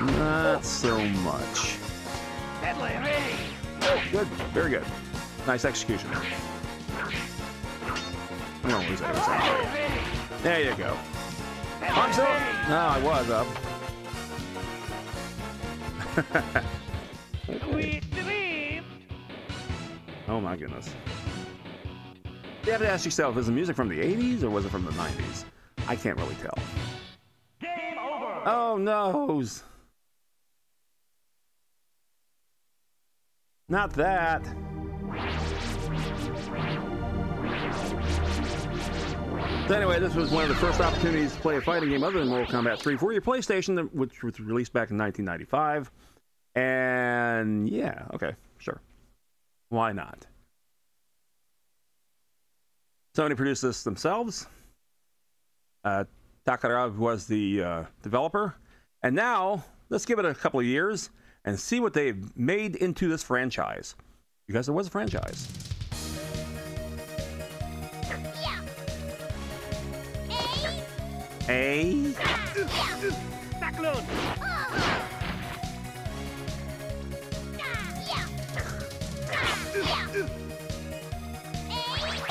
not so much. Good, very good. Nice execution. I'm gonna lose that. There you go. I'm still. No, I was up. Oh my goodness. You have to ask yourself, is the music from the 80s or was it from the 90s? I can't really tell. Oh no! Not that. So anyway, this was one of the first opportunities to play a fighting game other than Mortal Kombat 3 for your PlayStation, which was released back in 1995. And yeah, okay, sure. Why not? Sony produced this themselves. Takara was the developer. And now, let's give it a couple of years and see what they've made into this franchise. Because there was a franchise. A. Cyclone.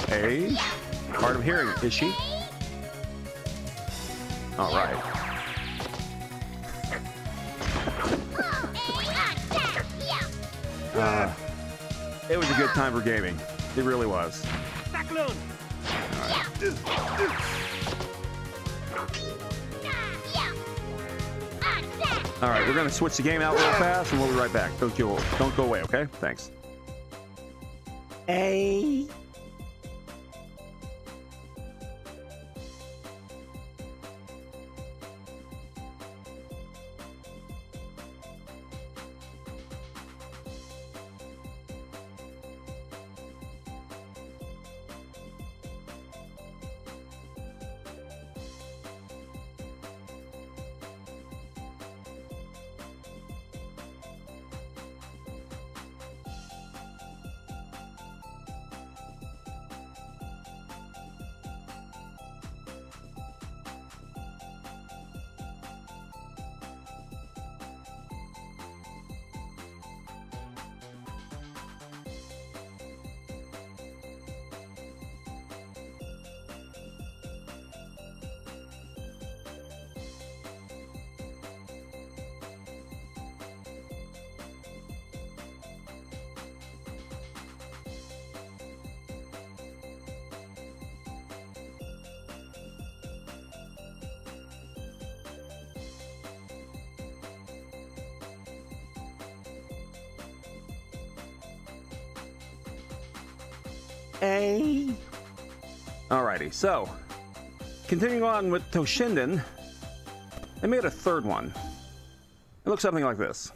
A. Hard of hearing, is she? All right. It was a good time for gaming. It really was. Cyclone. All right, we're gonna switch the game out real fast, and we'll be right back. Don't go away, okay? Thanks. A. A. Alrighty, so continuing on with Toshinden, they made a third one. It looks something like this.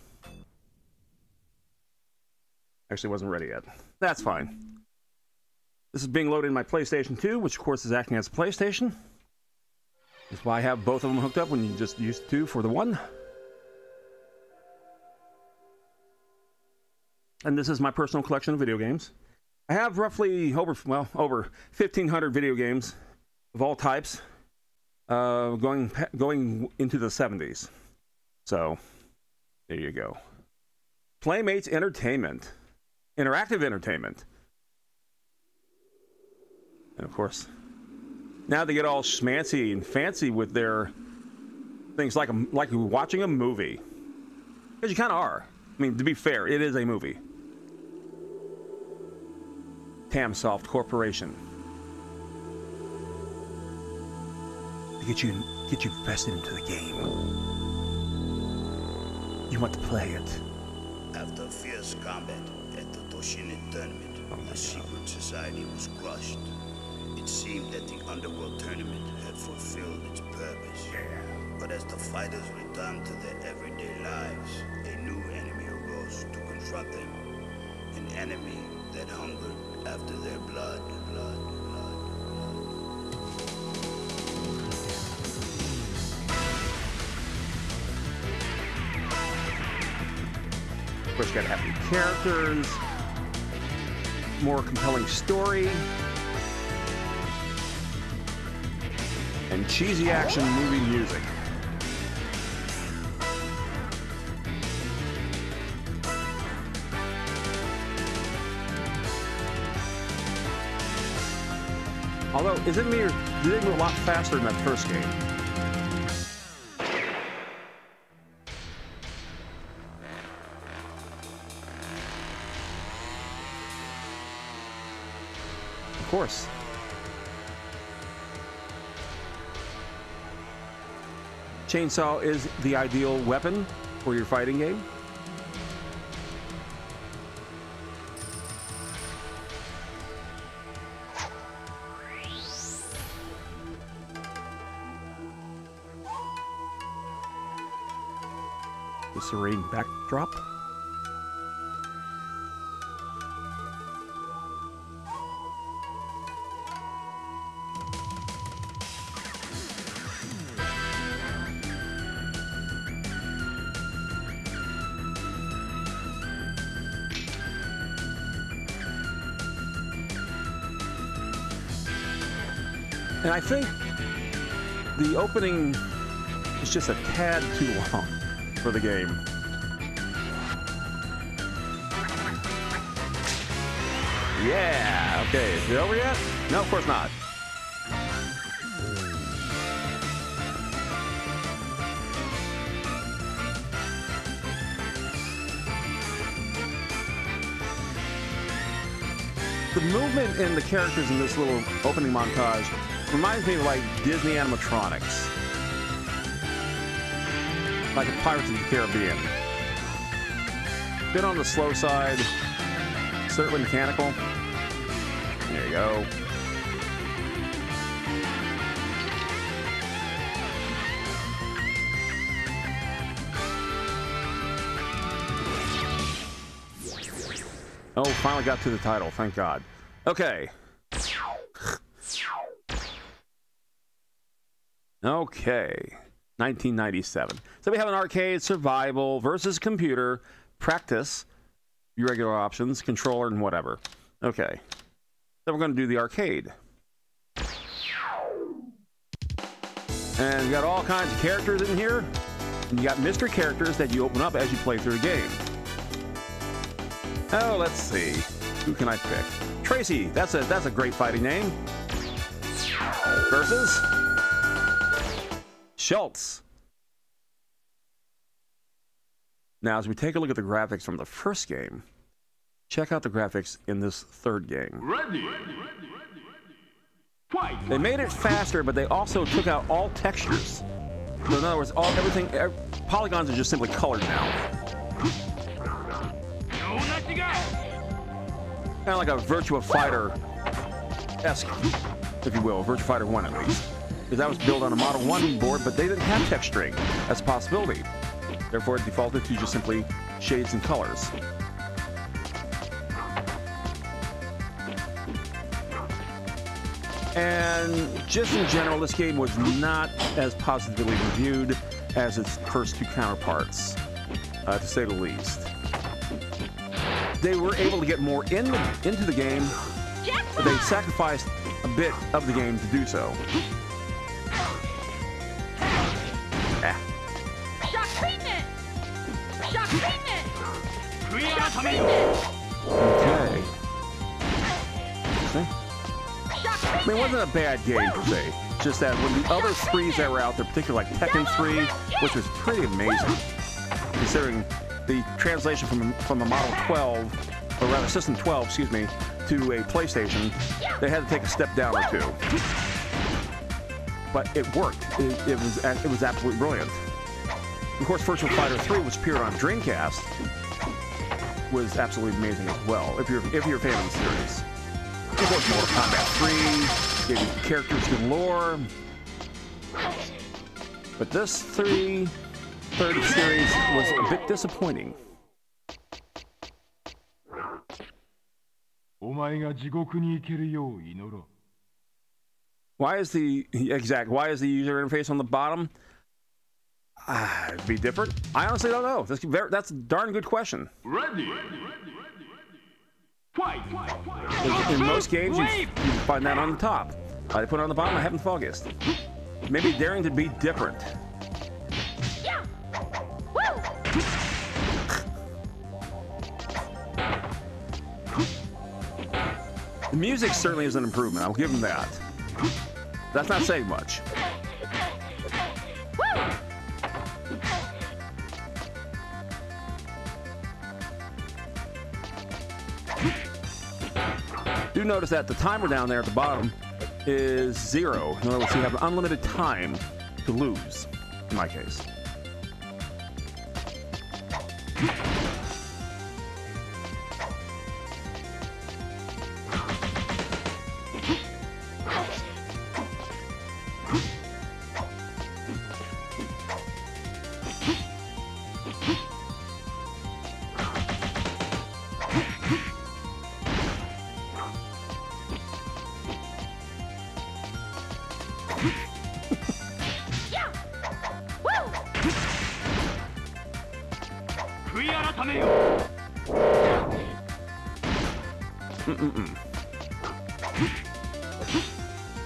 Actually wasn't ready yet. That's fine. This is being loaded in my PlayStation 2, which of course is acting as a PlayStation. That's why I have both of them hooked up when you just use the two for the one. And this is my personal collection of video games. I have roughly over 1,500 video games of all types, going into the 70s. So, there you go. Playmates Entertainment. Interactive entertainment. And of course, now they get all schmancy and fancy with their things like watching a movie. Because you kind of are. I mean, to be fair, it is a movie. Tamsoft Corporation. To get you vested into the game. You want to play it. After fierce combat at the Toshinden tournament, the secret society was crushed. It seemed that the underworld tournament had fulfilled its purpose. But as the fighters returned to their everyday lives, a new enemy arose to confront them. An enemy that hungered after their blood. Of course, you gotta have new characters, more compelling story, and cheesy action movie music. Although, is it me or do they move a lot faster than that first game? Of course. chainsaw is the ideal weapon for your fighting game. The serene backdrop. And I think the opening is just a tad too long for the game. Yeah, okay, is it over yet? No, of course not. The movement in the characters in this little opening montage reminds me of like Disney animatronics. Like a Pirates of the Caribbean. Bit on the slow side, certainly mechanical. There you go. Oh, finally got to the title, thank God. Okay. Okay. 1997. So we have an arcade, survival, versus computer, practice, your regular options, controller, and whatever. Okay. Then we're going to do the arcade. And you got all kinds of characters in here. And you got mystery characters that you open up as you play through the game. Oh, let's see. Who can I pick? Tracy. That's a great fighting name. Versus Schultz. Now, as we take a look at the graphics from the first game, check out the graphics in this third game. Ready. Fight. They made it faster, but they also took out all textures. So in other words, polygons are just simply colored now. Kind of like a Virtua Fighter-esque, if you will, Virtua Fighter 1 at least. Because that was built on a Model 1 board, but they didn't have texturing as a possibility. Therefore, it defaulted to just simply shades and colors. And just in general, this game was not as positively reviewed as its first two counterparts, to say the least. They were able to get more into the game, but they sacrificed a bit of the game to do so. Shock treatment! Shock treatment! Okay. I mean, it wasn't a bad game per se. Just that when the other threes that were out there, particularly like Tekken 3, which was pretty amazing, considering the translation from a Model 12, or rather System 12, excuse me, to a PlayStation, they had to take a step down or two. But it worked. It was absolutely brilliant. Of course, Virtua Fighter 3, which appeared on Dreamcast, was absolutely amazing as well. If you're a fan of the series. Of course, Mortal Kombat 3 gave you characters galore. But this third series was a bit disappointing. Why is the user interface on the bottom? It'd be different. I honestly don't know. That's a darn good question. Ready. Fight. In most games, you find that on the top. They put it on the bottom. I haven't the foggiest. Maybe daring to be different. Yeah. Woo! The music certainly is an improvement. I'll give them that. That's not saying much. Do notice that the timer down there at the bottom is 0. In other words, you have unlimited time to lose. in my case.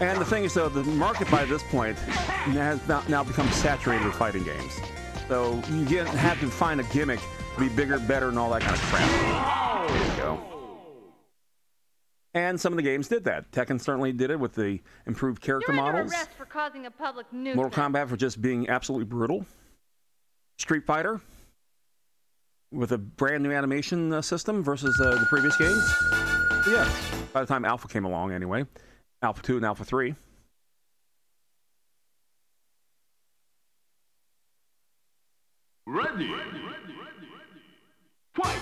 And the thing is, though, the market by this point has now become saturated with fighting games. So you have to find a gimmick to be bigger, better, and all that kind of crap. There you go. And some of the games did that. Tekken certainly did it with the improved character You're models. under arrest for causing a public nuisance. Mortal Kombat for just being absolutely brutal. Street Fighter with a brand new animation system versus the previous games. So yeah, by the time Alpha came along anyway. Alpha 2 and Alpha 3. Ready. Fight.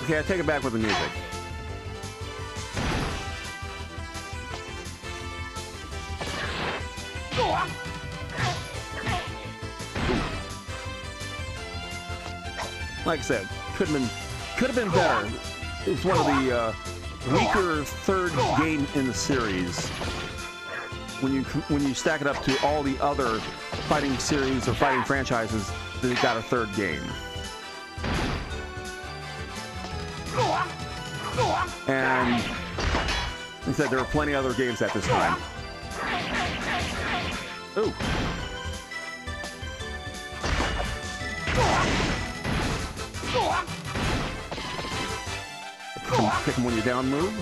Okay, I take it back with the music. Like I said, could have been better. It's one of the weaker third game in the series. When you stack it up to all the other fighting series or fighting franchises that got a third game. And he said there were plenty of other games at this time. Ooh. Kick him when you're down move.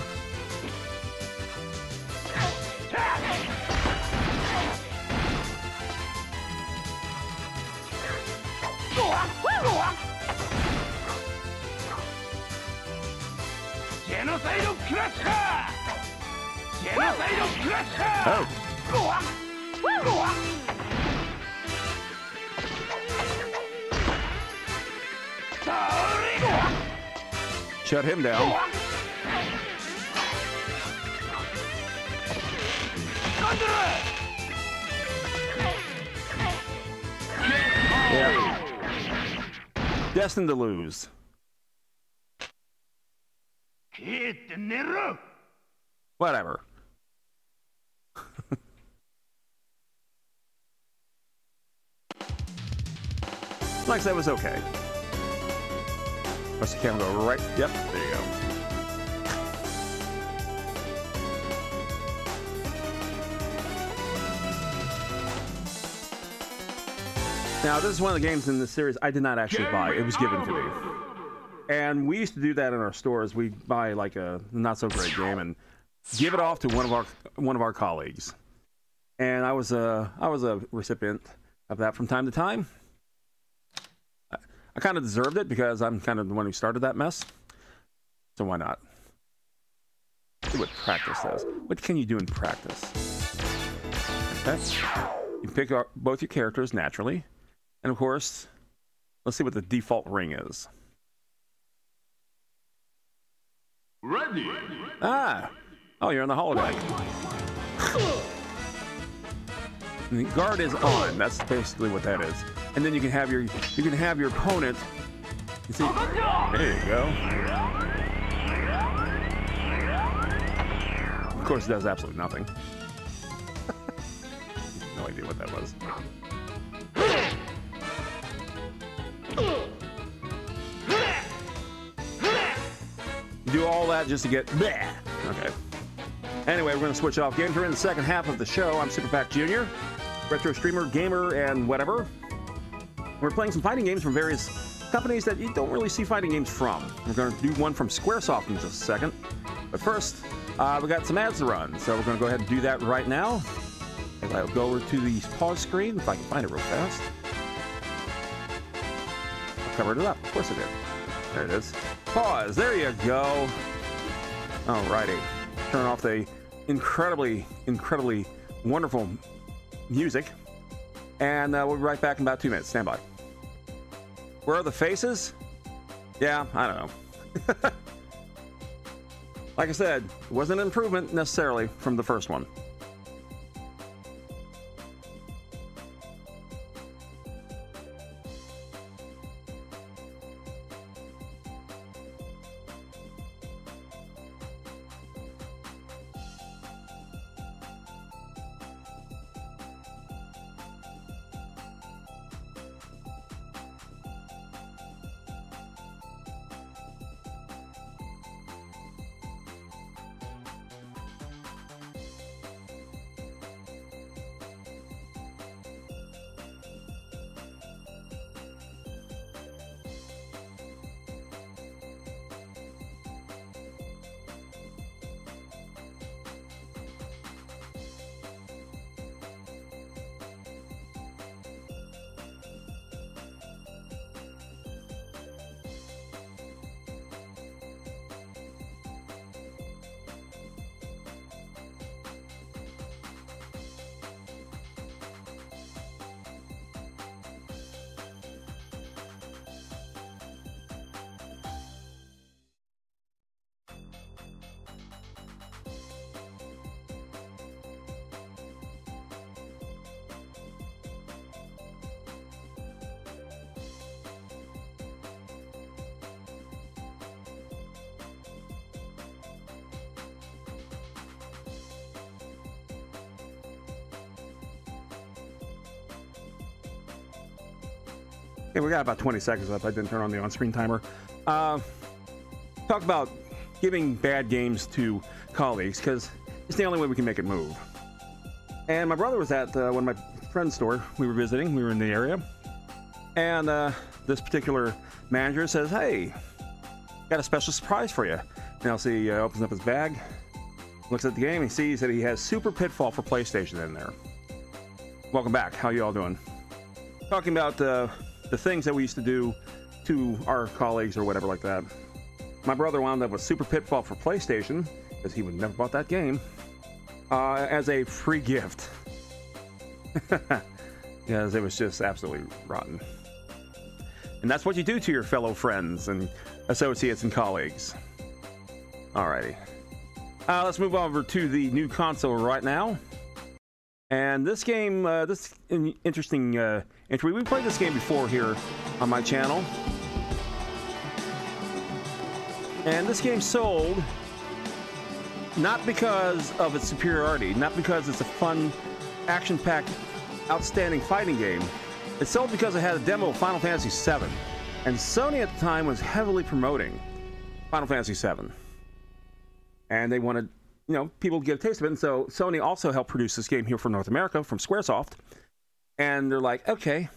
Shut him down. Yeah. Destined to lose. Whatever. Like I said, it was okay. Press the camera, go right. Yep, there you go. Now, this is one of the games in this series I did not actually buy. It was given to me. And we used to do that in our stores. We'd buy like a not so great game and give it off to one of our colleagues. And I was a recipient of that from time to time. I kind of deserved it because I'm kind of the one who started that mess. So why not? See what practice does. What can you do in practice? Okay. You pick up both your characters naturally. And of course, let's see what the default ring is. Ready. Ah! Oh, you're on the holodeck. And the guard is on. That's basically what that is. And then you can have your opponent. You see, there you go. Of course, it does absolutely nothing. No idea what that was. You do all that just to get bleh. Okay. Anyway, we're going to switch off games. We're in the second half of the show. I'm Super Pac Jr., retro streamer, gamer, and whatever. We're playing some fighting games from various companies that you don't really see fighting games from. We're going to do one from Squaresoft in just a second. But first, we got some ads to run. So we're going to go ahead and do that right now. As I'll go over to the pause screen, if I can find it real fast. covered it up. Of course I did. There it is. Pause. There you go. Alrighty. Turn off the incredibly wonderful music. And we'll be right back in about 2 minutes. Stand by. Where are the faces? Yeah, I don't know. Like I said, it wasn't an improvement necessarily from the first one. Okay, we got about 20 seconds left. I didn't turn on the on-screen timer. Talk about giving bad games to colleagues, because it's the only way we can make it move. And my brother was at one of my friend's store. We were visiting. We were in the area. And this particular manager says, "Hey, got a special surprise for you." Now, see, opens up his bag, looks at the game, he sees that he has Super Pitfall for PlayStation in there. Welcome back. How you all doing? Talking about the things that we used to do to our colleagues or whatever like that. My brother wound up with Super Pitfall for PlayStation, because he would never bought that game, as a free gift. Because it was just absolutely rotten. And that's what you do to your fellow friends and associates and colleagues. Alrighty. Let's move over to the new console right now. And this game, this interesting entry. We played this game before here on my channel. And this game sold not because of its superiority, not because it's a fun, action-packed, outstanding fighting game. It sold because it had a demo of Final Fantasy VII. And Sony at the time was heavily promoting Final Fantasy VII. And they wanted, you know, people to get a taste of it. And so Sony also helped produce this game here for North America from Squaresoft. And they're like, okay,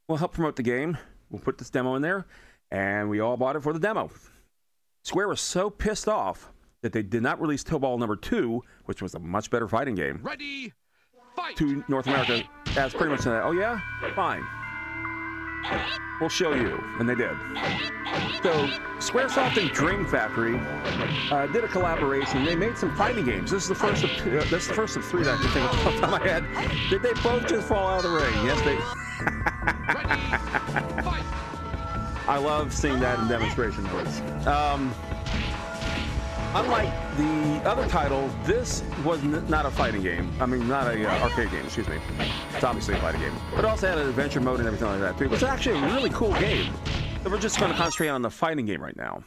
we'll help promote the game. We'll put this demo in there. And we all bought it for the demo. Square was so pissed off that they did not release Tobal number 2, which was a much better fighting game, Ready, fight! to North America as pretty much saying, "Oh yeah? Fine. We'll show you." And they did. So Squaresoft and Dream Factory did a collaboration. They made some fighting games. This is the first of three that I can think of off the top of my head. Did they both just fall out of the ring? Yes, they. Ready, fight! I love seeing that in demonstration modes. Unlike the other title, this was not a fighting game. I mean, not a arcade game, excuse me. It's obviously a fighting game. But it also had an adventure mode and everything like that, too. It's actually a really cool game. So we're just going to concentrate on the fighting game right now.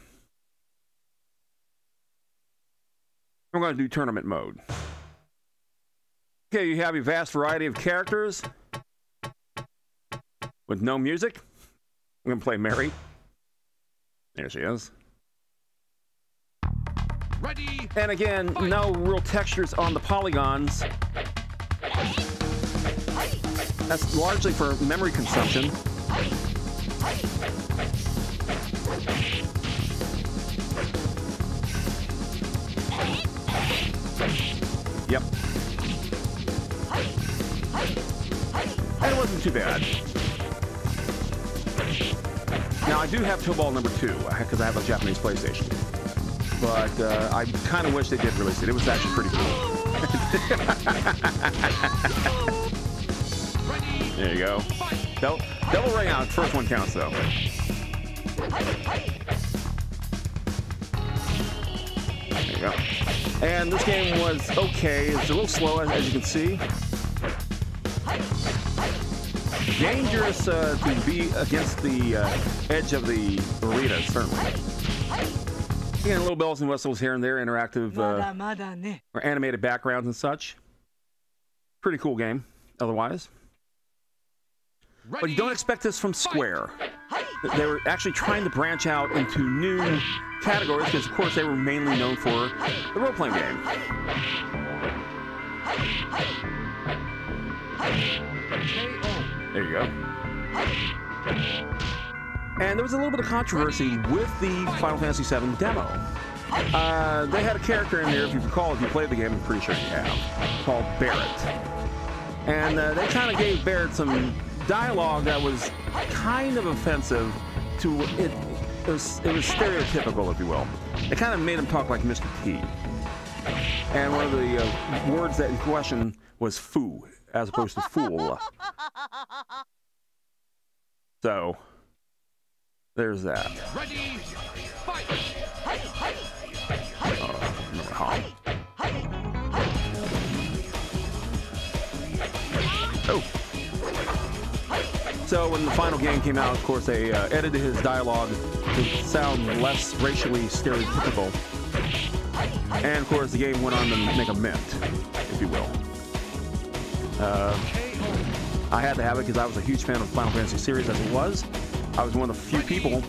We're going to do tournament mode. Okay, you have a vast variety of characters with no music. We're going to play Mary. There she is. Ready, And again, fight! no real textures on the polygons. That's largely for memory consumption. Yep. And it wasn't too bad. Now, I do have Tobal number 2, because I have a Japanese PlayStation. But I kind of wish they did release it. It was actually pretty cool. There you go. Double ring out. First one counts, though. There you go. And this game was okay. It's a little slow, as you can see. Dangerous to be against the edge of the arena, certainly. Again, little bells and whistles here and there, interactive or animated backgrounds and such. Pretty cool game, otherwise. But you don't expect this from Square. They were actually trying to branch out into new categories because, of course, they were mainly known for the role-playing game. There you go. And there was a little bit of controversy with the Final Fantasy VII demo. They had a character in there, if you recall, if you played the game, I'm pretty sure you have, called Barrett. And they kind of gave Barrett some dialogue that was kind of offensive to it. It was stereotypical, if you will. It kind of made him talk like Mr. T. And one of the words that in question was foo, as opposed to fool. So, there's that. Ready, fight! Remember how? Oh. So when the final game came out, of course, they edited his dialogue to sound less racially stereotypical. And, of course, the game went on to make a mint, if you will. I had to have it because I was a huge fan of the Final Fantasy series as it was. I was one of the few people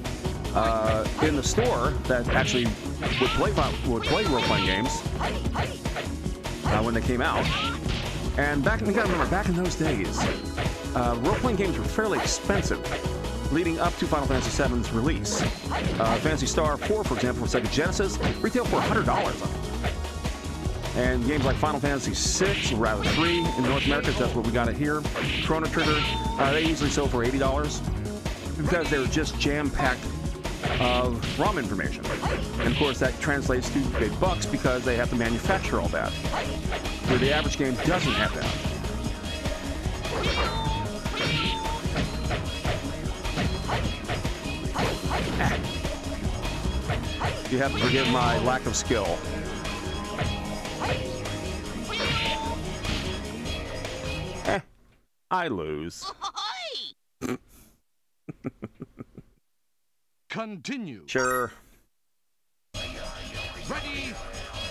in the store that actually would play role-playing games when they came out. And you gotta remember, back in those days, role-playing games were fairly expensive, leading up to Final Fantasy VII's release. Phantasy Star 4, for example, for Sega Genesis, retailed for $100. And games like Final Fantasy 6, or rather 3, in North America, that's what we got it here. Chrono Trigger, they usually sold for $80 because they were just jam-packed of ROM information. And of course, that translates to big bucks because they have to manufacture all that, where the average game doesn't have that. You have to forgive my lack of skill. I lose. Continue. Sure. Ready,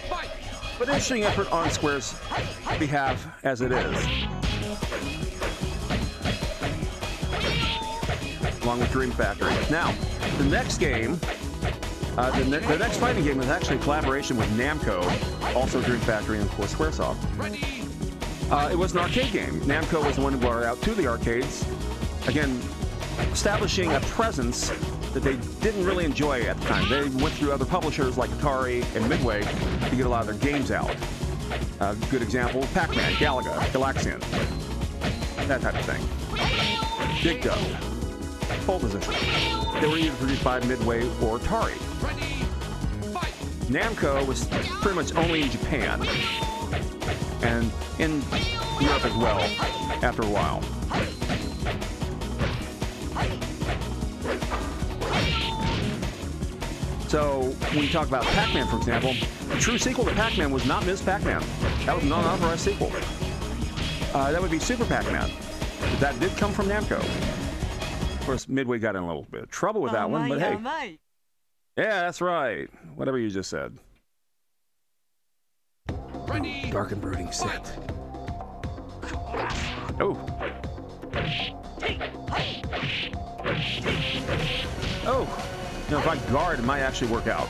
fight! But interesting effort on Square's behalf as it is. Along with Dream Factory. Now, the next game, the next fighting game is actually a collaboration with Namco, also Dream Factory, and of course Squaresoft. Ready, it was an arcade game. Namco was the one who brought it out to the arcades. Again, establishing a presence that they didn't really enjoy at the time. They went through other publishers like Atari and Midway to get a lot of their games out. Good example, Pac-Man, Galaga, Galaxian, that type of thing. Dig Dug, Pole Position. They were either produced by Midway or Atari. ready, fight! Namco was pretty much only in Japan and in Europe as well after a while. So when you talk about Pac-Man, for example, the true sequel to Pac-Man was not Ms. Pac-Man. That was an unauthorized sequel. That would be Super Pac-Man. But that did come from Namco. Of course, Midway got in a little bit of trouble with that one, but hey. Yeah, that's right. Whatever you just said. Ready, Dark and brooding set. Oh. Oh. You know, if I guard, it might actually work out.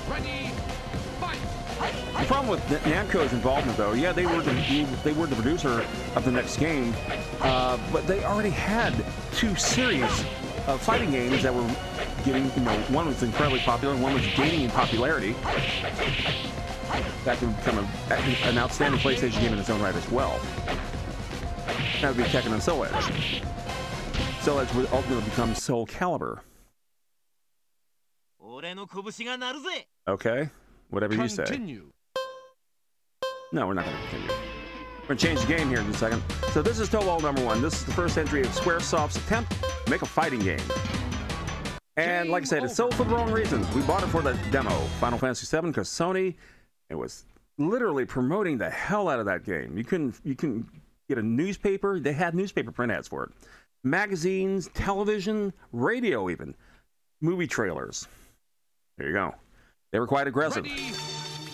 ready, fight! The problem with Namco's involvement, though, yeah, they were the producer of the next game, but they already had two serious fighting games that were getting, one was incredibly popular, and one was gaining in popularity. that could become an outstanding PlayStation game in its own right as well. That would be Tekken and Soul Edge. Soul Edge would ultimately become Soul Calibur. Okay, whatever you say. Continue. No, we're not going to continue. We're going to change the game here in a second. So this is Tobal number 1. This is the first entry of Squaresoft's attempt to make a fighting game. And like I said, it's sold for the wrong reasons. We bought it for the demo, Final Fantasy VII, because Sony, it was literally promoting the hell out of that game. You couldn't get a newspaper. They had newspaper print ads for it. Magazines, television, radio even. Movie trailers. There you go. They were quite aggressive. Ready,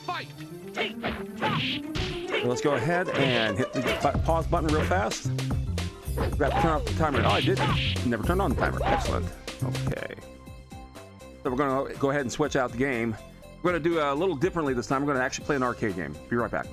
fight. So let's go ahead and hit the pause button real fast. Grab, turn off the timer. Oh, I did. Never turned on the timer. Excellent. Okay. So we're going to go ahead and switch out the game. We're going to do a little differently this time. We're going to actually play an arcade game. Be right back.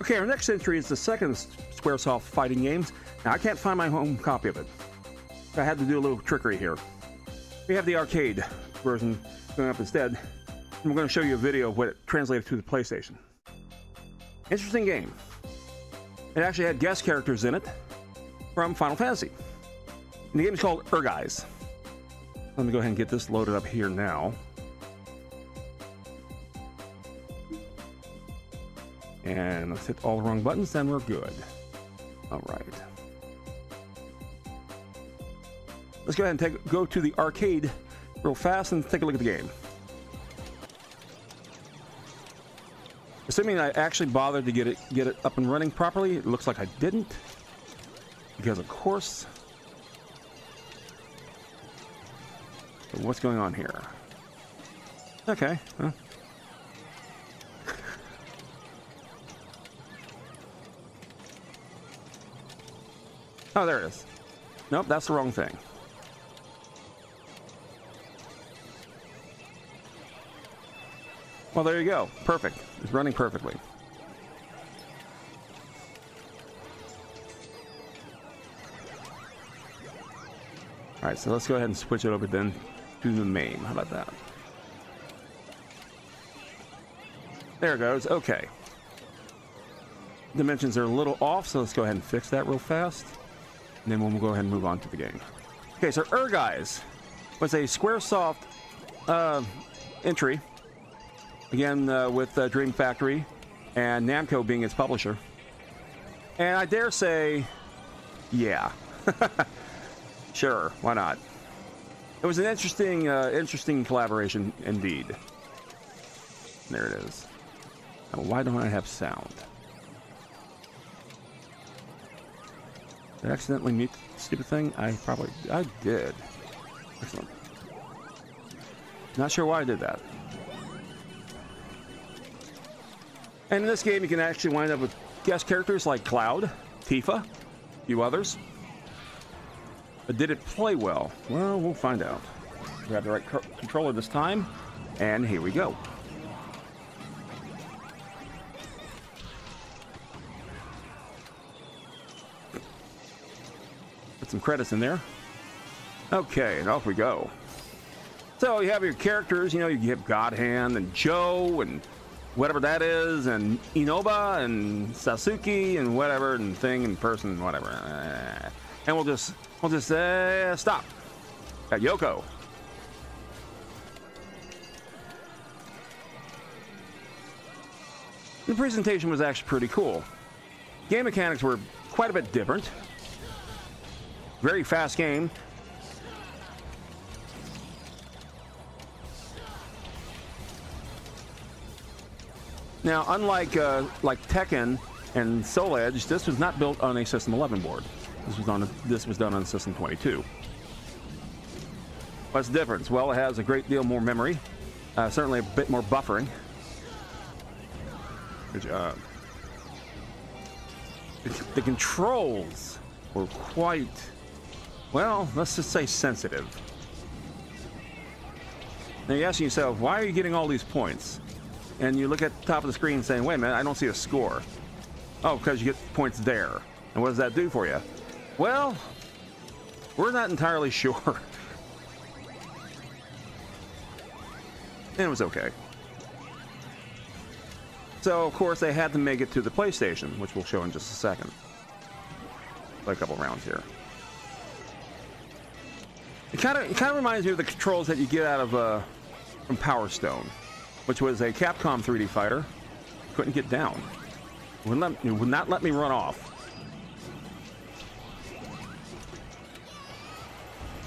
Okay, our next entry is the second Squaresoft fighting games. Now, I can't find my home copy of it. I had to do a little trickery here. We have the arcade version going up instead. And we're going to show you a video of what it translated to the PlayStation. Interesting game. It actually had guest characters in it from Final Fantasy. And the game is called Guys. Let me go ahead and get this loaded up here now. And let's hit all the wrong buttons, then we're good. All right. Let's go ahead and go to the arcade real fast and take a look at the game. Assuming I actually bothered to get it up and running properly, it looks like I didn't. Because of course. So what's going on here? Okay. Huh. Oh, there it is. Nope, that's the wrong thing. Well, there you go. Perfect. It's running perfectly. All right, so let's go ahead and switch it over then to the MAME. How about that? There it goes. Okay. Dimensions are a little off, so let's go ahead and fix that real fast. And then we'll go ahead and move on to the game. Okay, so Guys was a Squaresoft entry. Again, with Dream Factory and Namco being its publisher. And I dare say, yeah. Sure, why not? It was an interesting collaboration indeed. There it is. Now, why don't I have sound? Did I accidentally mute the stupid thing? I did. Excellent. Not sure why I did that. And in this game, you can actually wind up with guest characters like Cloud, Tifa, a few others. But did it play well? Well, we'll find out. Grab the right controller this time, and here we go. Put some credits in there. Okay, and off we go. So you have your characters, you know, you have God Hand and Joe and whatever that is, and Inoba and Sasuke and whatever, and thing and person, whatever. And we'll just stop Got Yoko. The presentation was actually pretty cool. Game mechanics were quite a bit different. Very fast game. Now, unlike like Tekken and Soul Edge, this was not built on a System 11 board. This was done on System 22. What's the difference? Well, it has a great deal more memory, certainly a bit more buffering. Good job. The controls were quite, well, let's just say sensitive. Now you're asking yourself, why are you getting all these points? And you look at the top of the screen saying, wait a minute, I don't see a score. Oh, because you get points there. And what does that do for you? Well, we're not entirely sure. And it was okay. So, of course, they had to make it to the PlayStation, which we'll show in just a second. Play a couple rounds here. It kind of reminds me of the controls that you get out of from Power Stone, which was a Capcom 3D fighter. Couldn't get down. It would not let me run off.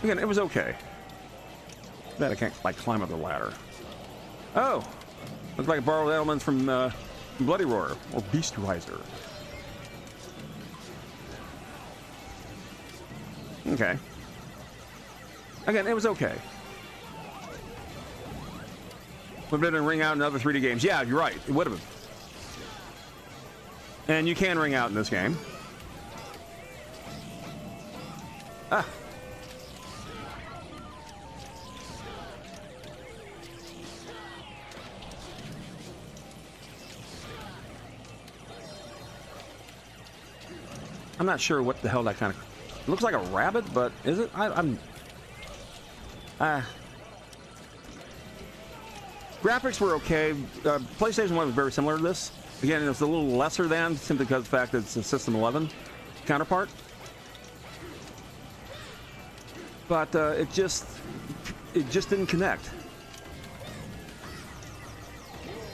Again, it was okay. Bet I can't like climb up the ladder. Oh, looks like I borrowed elements from Bloody Roar or Beast Riser. Okay. Again, it was okay. Would have been to ring out in other 3D games. Yeah, you're right. It would have been. And you can ring out in this game. Ah. I'm not sure what the hell that kind of... It looks like a rabbit, but is it? Graphics were okay. PlayStation 1 was very similar to this. Again, it was a little lesser than, simply because of the fact that it's a System 11 counterpart. But it just didn't connect.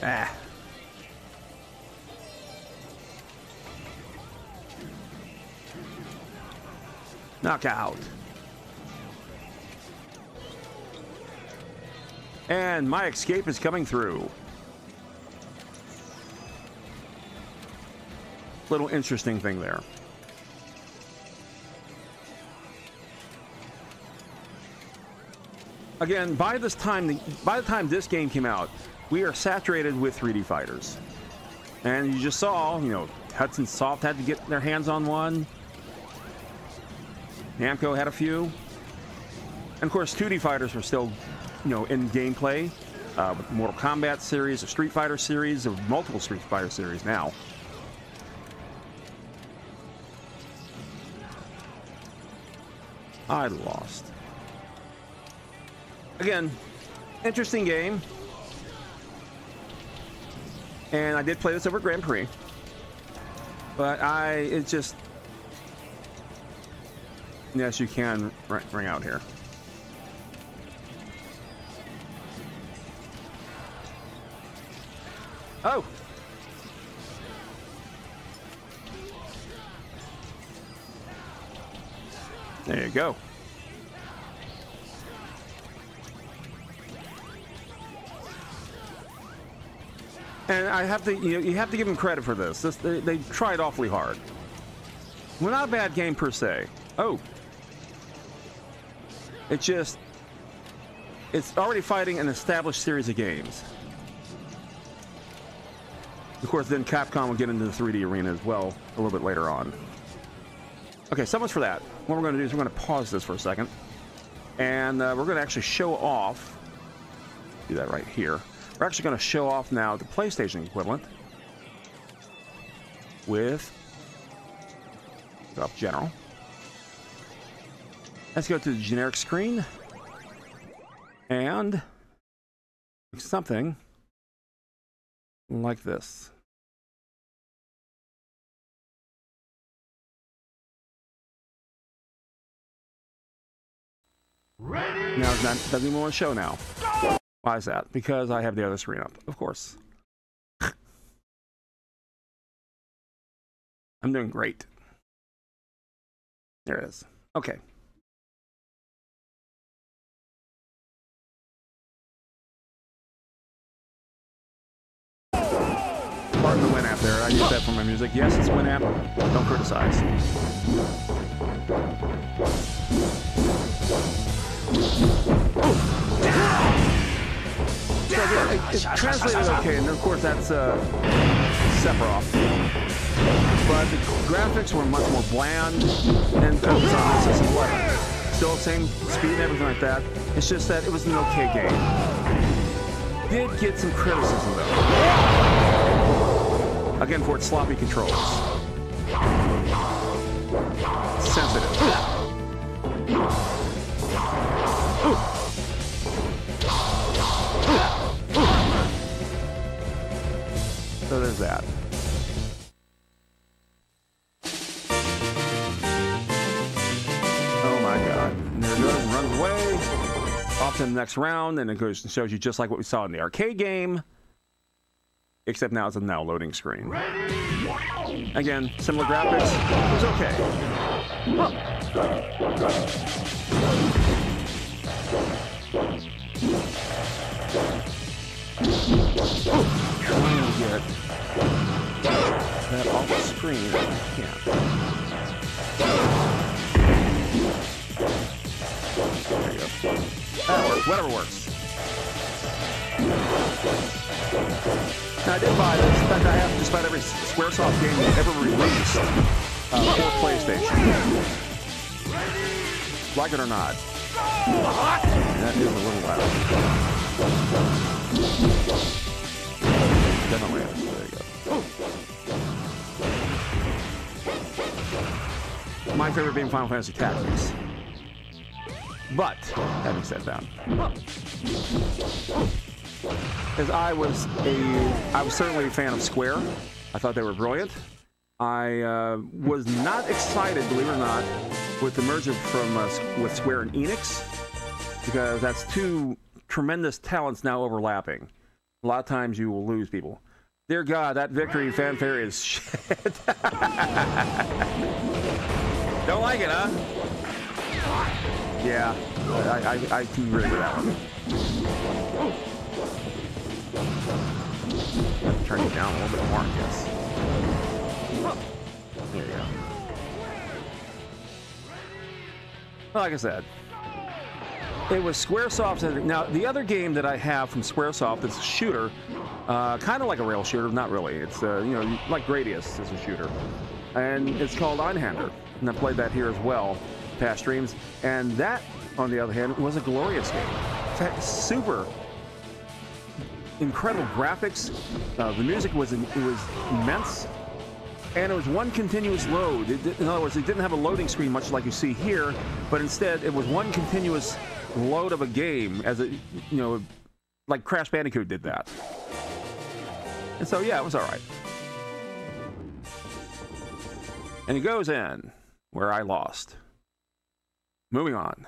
Ah. Knockout. And my escape is coming through. Little interesting thing there. Again, by the time this game came out, we are saturated with 3D fighters. And you just saw, you know, Hudson Soft had to get their hands on one. Namco had a few. And of course, 2D fighters were still, you know, in gameplay. With the Mortal Kombat series, a Street Fighter series, of multiple Street Fighter series now. I lost. Again, interesting game. And I did play this over Grand Prix. But it's just... Yes, you can ring out here. Oh! There you go. And I have to, you have to give them credit for this. They tried awfully hard. Well, not a bad game per se. Oh. It's already fighting an established series of games. Of course, then Capcom will get into the 3D arena as well a little bit later on. Okay, so much for that. What we're going to do is we're going to pause this for a second. And we're going to actually show off. Do that right here. We're actually going to show off now the PlayStation equivalent with General. Let's go to the generic screen and something like this. Now it's not, doesn't even want to show now. Why is that? Because I have the other screen up, of course. I'm doing great. There it is. Okay. Pardon the Winamp there. I use that for my music. Yes, it's Winamp. Don't criticize. So yeah, it translated okay, and of course that's Sephiroth. But the graphics were much more bland and focused on System 11. Still same speed and everything like that. It's just that it was an okay game. Did get some criticism though. Again, for its sloppy controls. Sensitive. So there's that. Oh my god. And there it goes, runs away. Off to the next round, and it goes and shows you just like what we saw in the arcade game. Except now it's a now loading screen. Again, similar graphics. It was okay. Trying to get that off the screen. I can't. There you go. That works. Whatever works. Now, I did buy this. In fact, I have just about every Squaresoft game ever released for PlayStation. Like it or not. That is a little loud. Definitely is. There you go. My favorite being Final Fantasy Tactics. But, having said that, because I was certainly a fan of Square. I thought they were brilliant. I was not excited, believe it or not, with the merger from with Square and Enix, because that's two tremendous talents now overlapping. A lot of times you will lose people. Dear God, that victory fanfare is shit. Don't like it, huh? Yeah, I can agree with that one. Turn it down a little bit more, I guess. There you go. Well, like I said, it was Squaresoft's. Now, the other game that I have from Squaresoft that's a shooter, kind of like a rail shooter, not really. It's you know, like Gradius is a shooter, and it's called Einhander, and I played that here as well, past streams. And that, on the other hand, was a glorious game. In fact, super. Incredible graphics. The music was immense, and it was one continuous load. In other words, it didn't have a loading screen much like you see here, but instead it was one continuous load of a game, as it, you know, like Crash Bandicoot did that. And so yeah, it was all right. And it goes in where I lost. Moving on.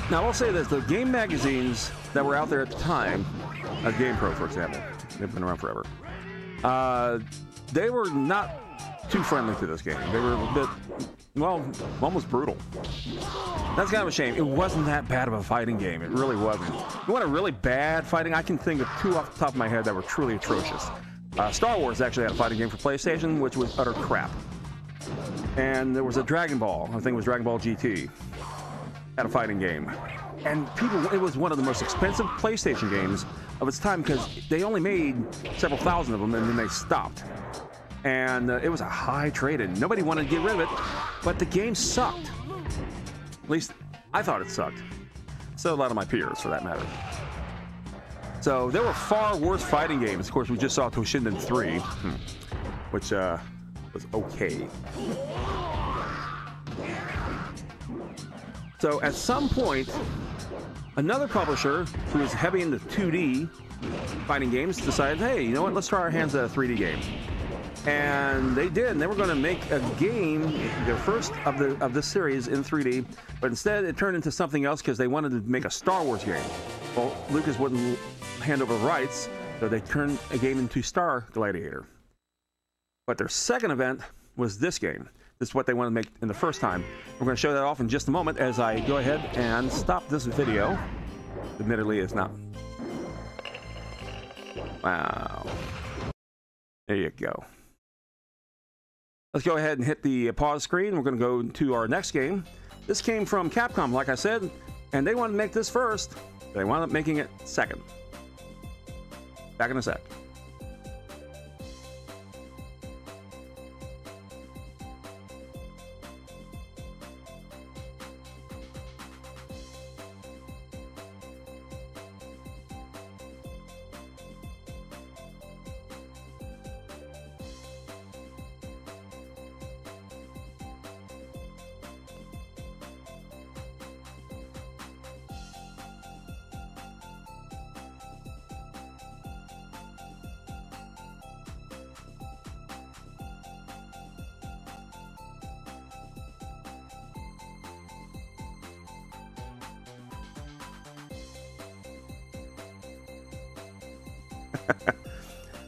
Now, I'll say this, the game magazines that were out there at the time, GamePro, for example, they've been around forever, they were not too friendly to this game. They were a bit, well, almost brutal. That's kind of a shame. It wasn't that bad of a fighting game. It really wasn't. You want a really bad fighting? I can think of two off the top of my head that were truly atrocious. Star Wars actually had a fighting game for PlayStation, which was utter crap. And there was a Dragon Ball, I think it was Dragon Ball GT, had a fighting game. And it was one of the most expensive PlayStation games of its time, because they only made several thousand of them and then they stopped. And it was a high trade-in. Nobody wanted to get rid of it, but the game sucked. At least I thought it sucked. So a lot of my peers, for that matter. So there were far worse fighting games. Of course, we just saw Toshinden 3, which was okay. So at some point, another publisher who was heavy into 2D fighting games decided, hey, you know what? Let's try our hands at a 3D game. And they did, and they were going to make a game, the first of the series in 3D, but instead it turned into something else because they wanted to make a Star Wars game. Well, Lucas wouldn't hand over the rights, so they turned a game into Star Gladiator. But their second event was this game. This is what they wanted to make in the first time. We're going to show that off in just a moment as I go ahead and stop this video. Admittedly, it's not. Wow. There you go. Let's go ahead and hit the pause screen. We're going to go to our next game. This came from Capcom, like I said, and they wanted to make this first. They wound up making it second. Back in a sec.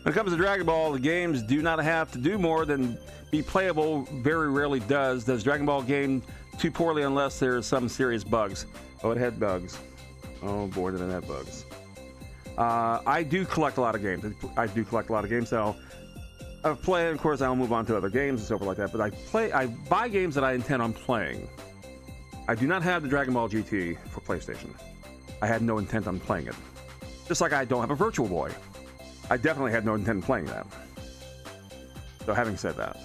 When it comes to Dragon Ball, the games do not have to do more than be playable. Very rarely does Dragon Ball game too poorly unless there's some serious bugs. Oh, it had bugs. Oh boy, did it have bugs. I do collect a lot of games. So I've played, of course, I'll move on to other games and so forth like that. But I buy games that I intend on playing. I do not have the Dragon Ball GT for PlayStation. I had no intent on playing it. Just like I don't have a Virtual Boy. I definitely had no intent on playing that. So having said that,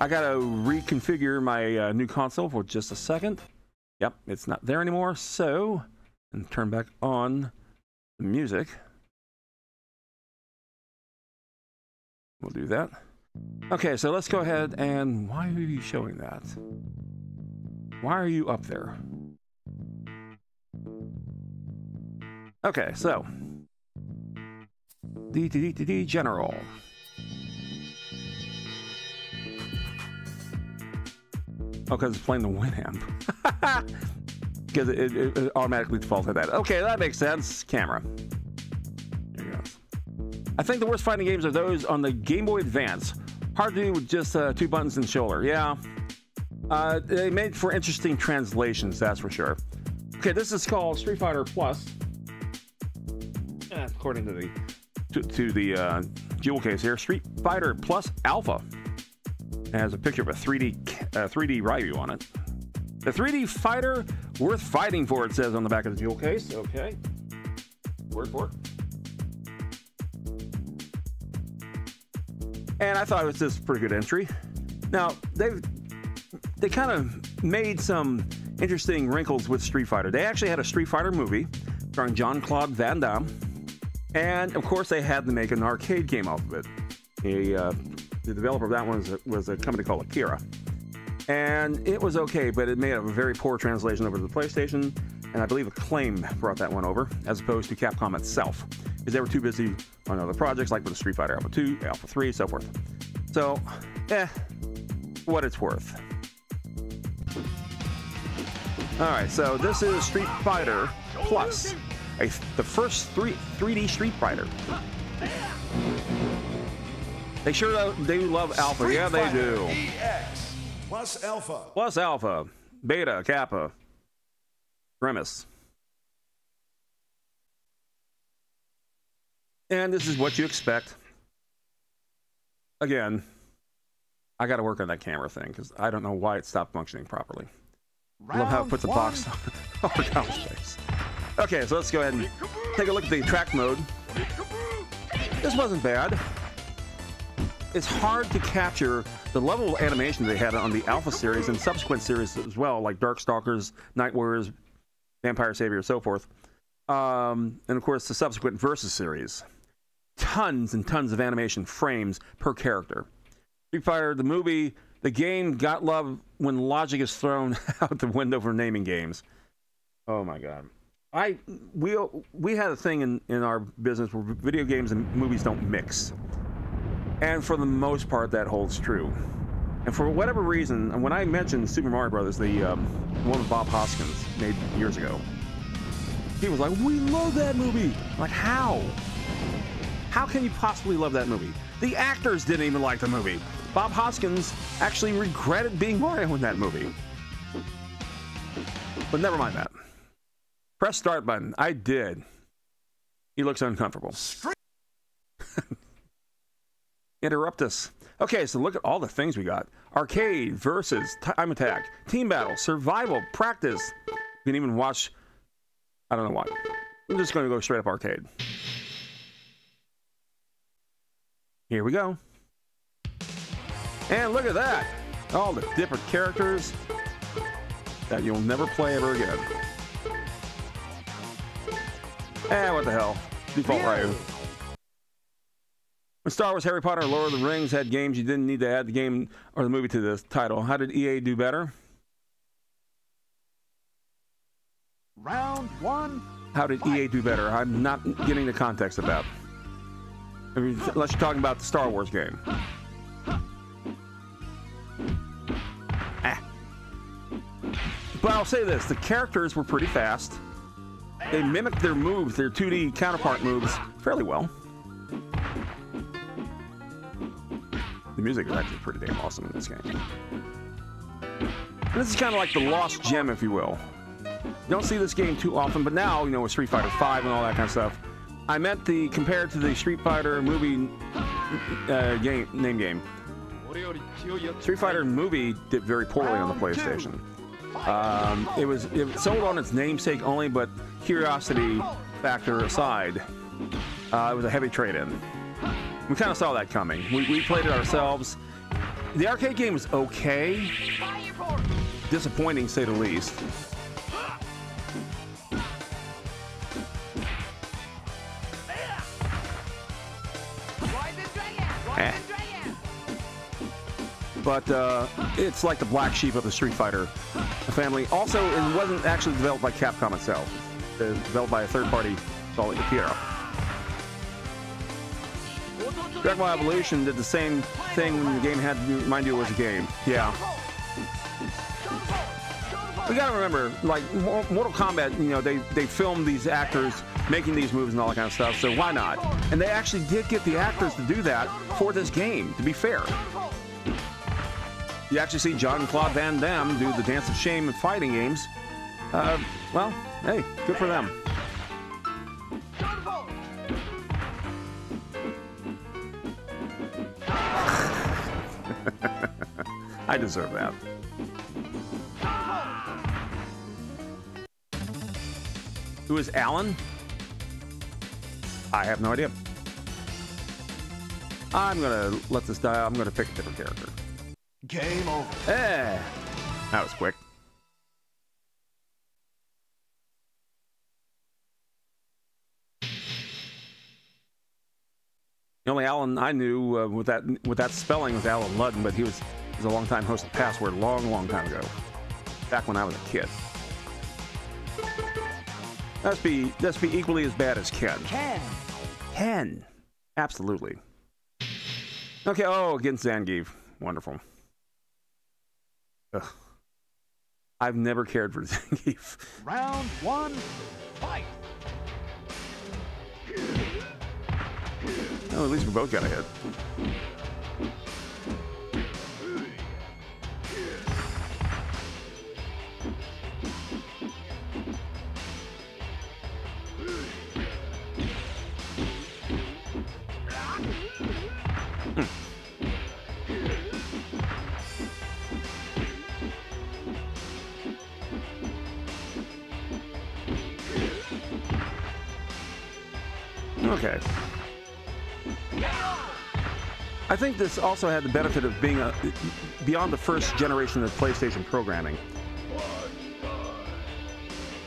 I gotta reconfigure my new console for just a second. Yep, it's not there anymore. So, and turn back on the music. We'll do that. Okay, so let's go ahead and why are you showing that? Why are you up there? Okay, so D General. Oh, because it's playing the Winamp. Because it automatically defaults to that. Okay, that makes sense. Camera. There you go. I think the worst fighting games are those on the Game Boy Advance. Hard to do with just 2 buttons and shoulder. Yeah. They made for interesting translations, that's for sure. Okay, this is called Street Fighter Plus. According to the jewel case here, Street Fighter Plus Alpha. It has a picture of a 3D Ryu on it. The 3D fighter worth fighting for, it says on the back of the jewel case. Okay. Word for it. And I thought it was just a pretty good entry. Now, they kind of made some interesting wrinkles with Street Fighter. They actually had a Street Fighter movie starring Jean-Claude Van Damme. And, of course, they had to make an arcade game off of it. The developer of that one was a company called Akira. And it was okay, but it made a very poor translation over to the PlayStation. And I believe Acclaim brought that one over, as opposed to Capcom itself. Because they were too busy on other projects, like with the Street Fighter Alpha 2, Alpha 3, so forth. So, what it's worth. Alright, so this is Street Fighter Plus. The first 3D Street Fighter. They sure they love Alpha. Street yeah, they do. EX plus Alpha. Plus Alpha. Beta, Kappa. Grimace. And this is what you expect. Again, I got to work on that camera thing because I don't know why it stopped functioning properly. I love how it puts a box on our counter space. Okay, so let's go ahead and take a look at the track mode. This wasn't bad. It's hard to capture the level of animation they had on the Alpha series and subsequent series as well, like Darkstalkers, Night Warriors, Vampire Savior, so forth. And of course, the subsequent Versus series. Tons and tons of animation frames per character. Street Fighter, the movie, the game got love when logic is thrown out the window for naming games. Oh my god. we had a thing in our business where video games and movies don't mix, and for the most part that holds true. And for whatever reason, and when I mentioned Super Mario Brothers, the one with Bob Hoskins made years ago, he was like, "We love that movie." I'm like, how? How can you possibly love that movie? The actors didn't even like the movie. Bob Hoskins actually regretted being Mario in that movie. But never mind that. Press start button. I did. He looks uncomfortable. Interrupt us. Okay, so look at all the things we got. Arcade, versus, time attack, team battle, survival, practice. You can even watch, I don't know what. I'm just going to go straight up arcade. Here we go. And look at that. All the different characters that you'll never play ever again. What the hell? Default Ryu. When Star Wars, Harry Potter, and Lord of the Rings had games, you didn't need to add the game or the movie to the title. How did EA do better? Round one. How did EA do better? I'm not getting the context of that. I mean, unless you're talking about the Star Wars game. But I'll say this, the characters were pretty fast. They mimicked their moves, their 2D counterpart moves, fairly well. The music is actually pretty damn awesome in this game. And this is kind of like the lost gem, if you will. You don't see this game too often, but now, you know, with Street Fighter V and all that kind of stuff, I meant compared to the Street Fighter movie game. Street Fighter movie did very poorly on the PlayStation. It sold on its namesake only, but curiosity factor aside, it was a heavy trade-in. We kind of saw that coming. We played it ourselves. The arcade game was okay. Disappointing, to say the least. But it's like the black sheep of the Street Fighter family. Also, it wasn't actually developed by Capcom itself. It was developed by a third party called Akira. Dragon Ball Evolution did the same thing when the game had to remind you it was a game. Yeah. We gotta remember, like, Mortal Kombat, you know, they filmed these actors making these moves and all that kind of stuff, so why not? And they actually did get the actors to do that for this game, to be fair. You actually see Jean-Claude Van Damme do the Dance of Shame in fighting games. Well, hey, good for them. I deserve that. Who is Alan? I have no idea. I'm gonna let this die. I'm gonna pick a different character. Game over. That was quick. The only Alan I knew with that spelling was Alan Ludden, but he was a long-time host of Password, long time ago, back when I was a kid. Let's be equally as bad as Ken. Ken, absolutely. Okay. Oh, against Zangief, wonderful. Ugh. I've never cared for Zangief. Round one, fight. Well, at least we both got a hit. Okay. I think this also had the benefit of being beyond the first generation of PlayStation programming.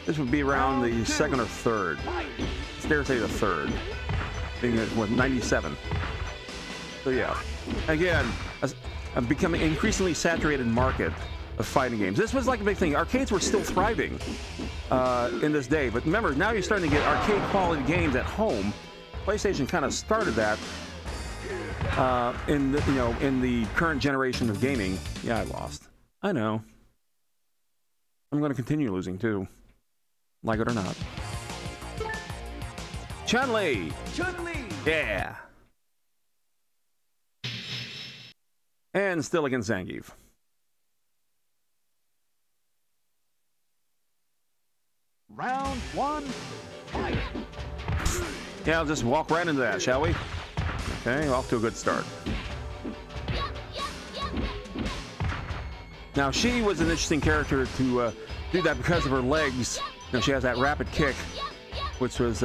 This would be around the second or third. It's dare to say the third, being what, 97. So yeah, again, a becoming increasingly saturated market of fighting games. This was like a big thing. Arcades were still thriving. in this day. But remember, now you're starting to get arcade quality games at home. PlayStation kind of started that in the current generation of gaming. Yeah, I lost. I know. I'm going to continue losing too, like it or not. Chun-Li. Chun-Li. Yeah. And still against Zangief. Round 1, fight. Yeah, I'll just walk right into that, shall we? Okay, off to a good start. Now, she was an interesting character to do that because of her legs. You know, she has that rapid kick, which was,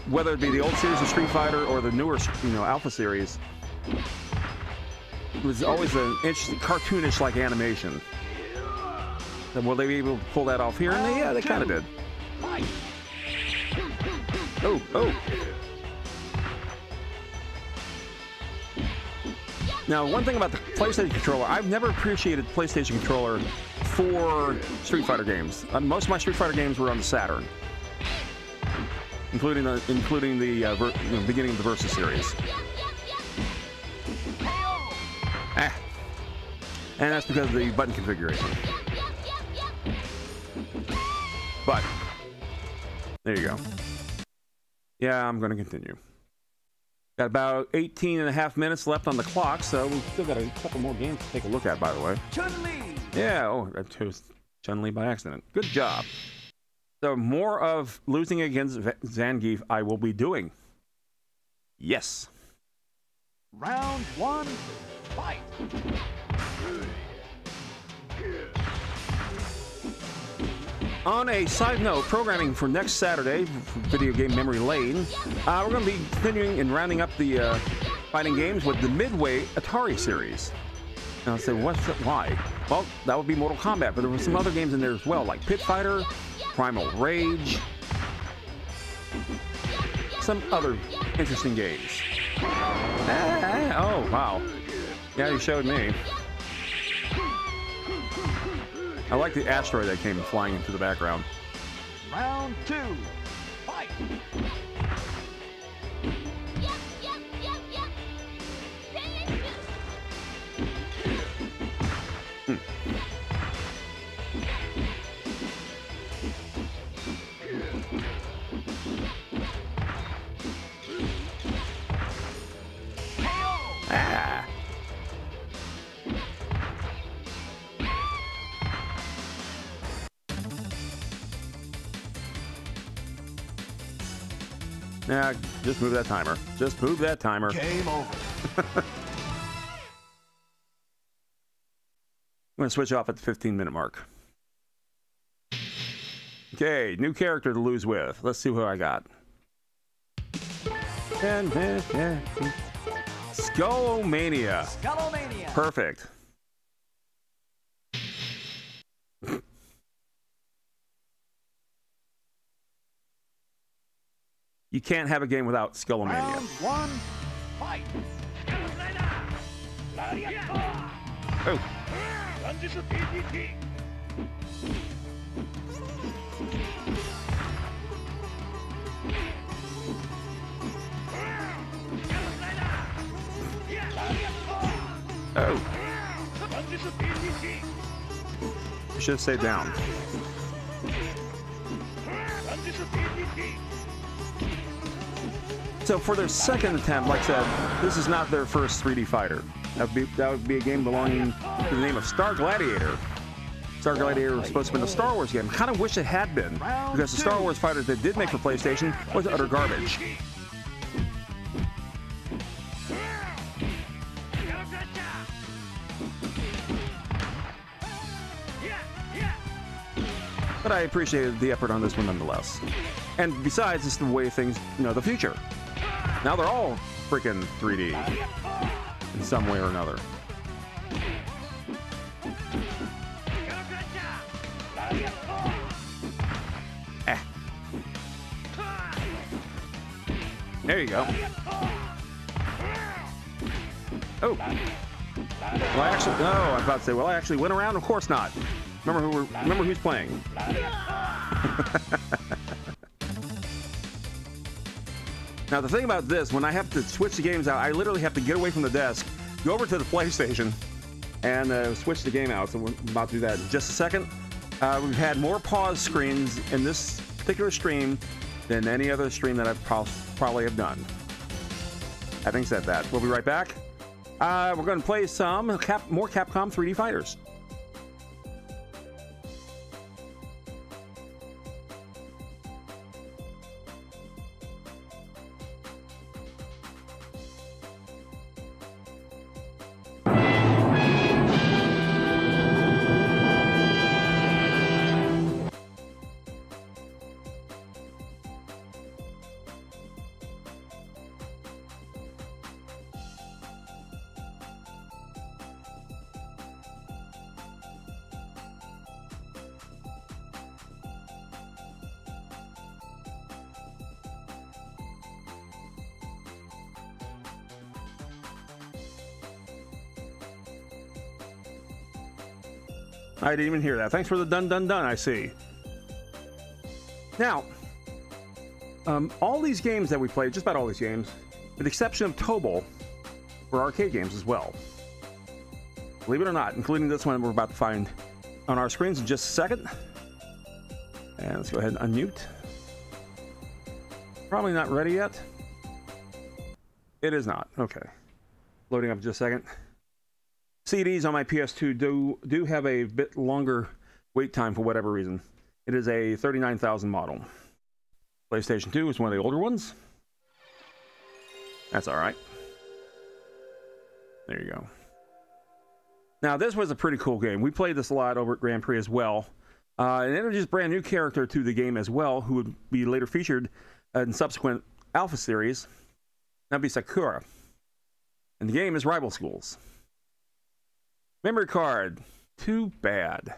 whether it be the old series of Street Fighter or the newer, Alpha series, it was always an interesting, cartoonish-like animation. And will they be able to pull that off here? And yeah, they kind of did. Oh. Now, one thing about the PlayStation controller, I've never appreciated the PlayStation controller for Street Fighter games. Most of my Street Fighter games were on the Saturn, including the beginning of the Versus series. And that's because of the button configuration. But there you go. Yeah, I'm going to continue. Got about 18 and a half minutes left on the clock, so we've still got a couple more games to take a look at, by the way. Chun-Li. Yeah, I chose Chun-Li by accident. Good job. So more of losing against Zangief I will be doing. Yes. Round 1, fight. On a side note, programming for next Saturday, Video Game Memory Lane, we're going to be continuing and rounding up the fighting games with the Midway Atari series. And I'll say, why? Well, that would be Mortal Kombat, but there were some other games in there as well, like Pit Fighter, Primal Rage, some other interesting games. Oh, wow. Yeah, you showed me. I like the asteroid that came flying into the background. Round 2, fight. Ah. Nah, just move that timer. Just move that timer. Game over. I'm going to switch off at the 15-minute mark. Okay, new character to lose with. Let's see who I got. Skullomania. Skullomania. Perfect. You can't have a game without Skullomania. Round 1, fight. Oh. Oh. You should have stayed down. So for their second attempt, like I said, this is not their first 3D fighter. That would be a game belonging to the name of Star Gladiator. Star Gladiator was supposed to be the Star Wars game. Kind of wish it had been, because the Star Wars fighter that did make for PlayStation was utter garbage. But I appreciated the effort on this one nonetheless. And besides, it's the way things, the future. Now they're all freaking 3D in some way or another. There you go. Oh. Well, I actually, no, I'm about to say, well, I actually went around. Of course not. Remember who's playing. Now, the thing about this, when I have to switch the games out, I literally have to get away from the desk, go over to the PlayStation, and switch the game out. So we're about to do that in just a second. We've had more pause screens in this particular stream than any other stream that I've probably have done. Having said that, we'll be right back. We're going to play some more Capcom 3D Fighters. I didn't even hear that. Thanks for the dun dun dun, I see. Now, all these games that we played, just about all these games, with the exception of Tobal, were arcade games as well. Believe it or not, including this one we're about to find on our screens in just a second. And let's go ahead and unmute. Probably not ready yet. It is not. Okay. Loading up in just a second. CDs on my PS2 do have a bit longer wait time for whatever reason. It is a 39,000 model. PlayStation 2 is one of the older ones. That's all right. There you go. Now, this was a pretty cool game. We played this a lot over at Grand Prix as well. It introduced a brand new character to the game as well, who would be later featured in subsequent Alpha series. That'd be Sakura. And the game is Rival Schools. Memory card. Too bad.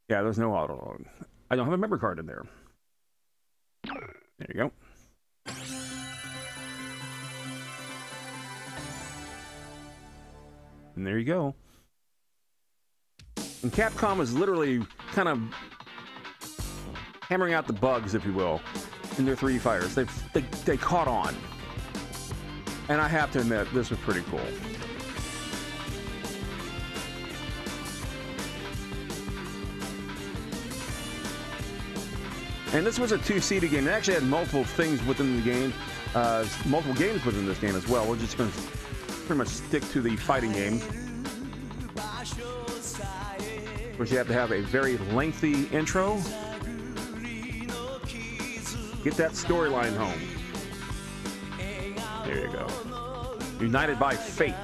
Yeah, there's no auto load. I don't have a memory card in there. There you go. And there you go. And Capcom is literally kind of hammering out the bugs, if you will, in their 3D fighters. They caught on. And I have to admit, this was pretty cool. And this was a two-seated game. It actually had multiple things within the game, multiple games within this game as well. We're just going to pretty much stick to the fighting game. Of course, you have to have a very lengthy intro. Get that storyline home. There you go. United by fate.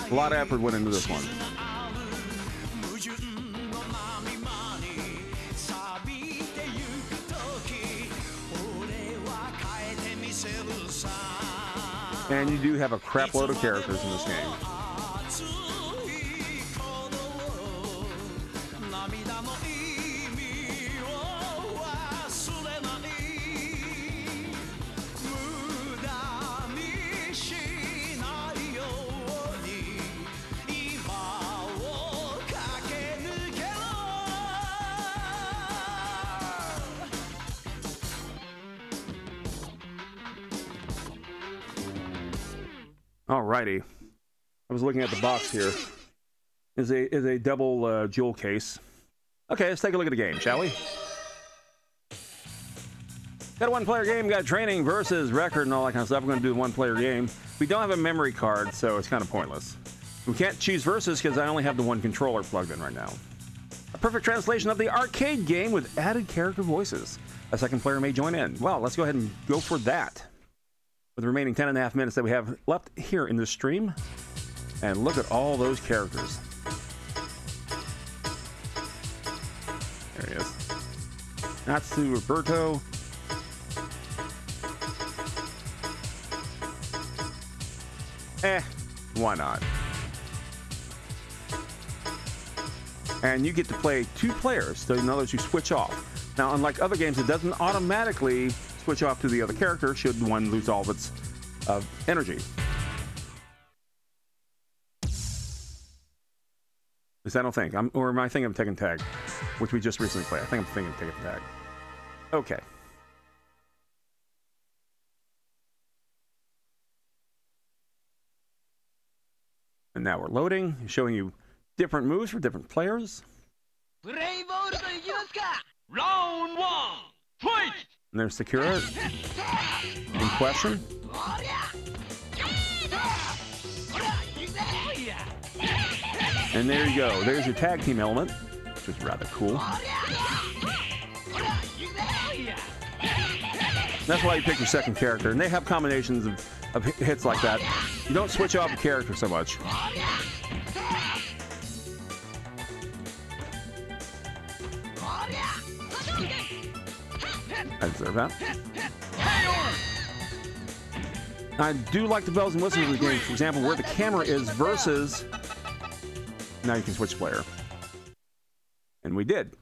A lot of effort went into this one. And you do have a crap load of characters in this game. Alrighty, I was looking at the box here. Is a double jewel case. Okay, let's take a look at the game, shall we? Got a one-player game, got training versus record and all that kind of stuff. We're going to do a one-player game. We don't have a memory card, so it's kind of pointless. We can't choose versus because I only have the one controller plugged in right now. A perfect translation of the arcade game with added character voices. A second player may join in. Well, let's go ahead and go for that. With the remaining 10.5 minutes that we have left here in this stream. And look at all those characters. There he is. Natsu Roberto. Why not? And you get to play two players, so in other words, you switch off. Now, unlike other games, it doesn't automatically switch off to the other character should one lose all of its energy. least I don't think. Or am I thinking of Tekken Tag, which we just recently played? I think I'm thinking of Tekken Tag. Okay. And now we're loading, showing you different moves for different players. Round 1, fight! And there's Sakura in question. And there you go. There's your tag team element, which is rather cool. That's why you pick your second character. And they have combinations of hits like that. You don't switch off the character so much. I deserve that. I do like the bells and whistles of the game. For example, where the camera is versus... Now you can switch player. And we did. And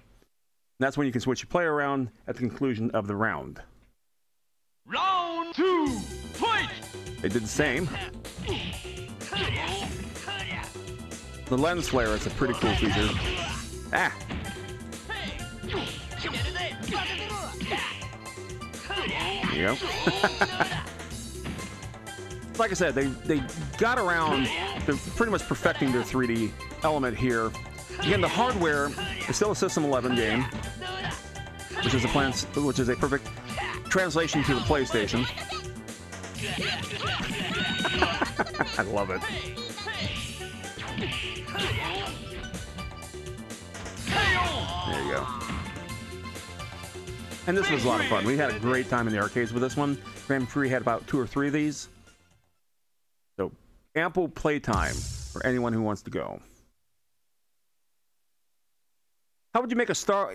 that's when you can switch your player around at the conclusion of the round. Round 2, fight! They did the same. The lens flare is a pretty cool feature. Ah! There you go. Like I said, they got around to pretty much perfecting their 3D element here. Again, the hardware is still a System 11 game, which is a perfect translation to the PlayStation. I love it. There you go. And this was a lot of fun. We had a great time in the arcades with this one. Grand Prix had about 2 or 3 of these. So, ample playtime for anyone who wants to go. How would you make a Star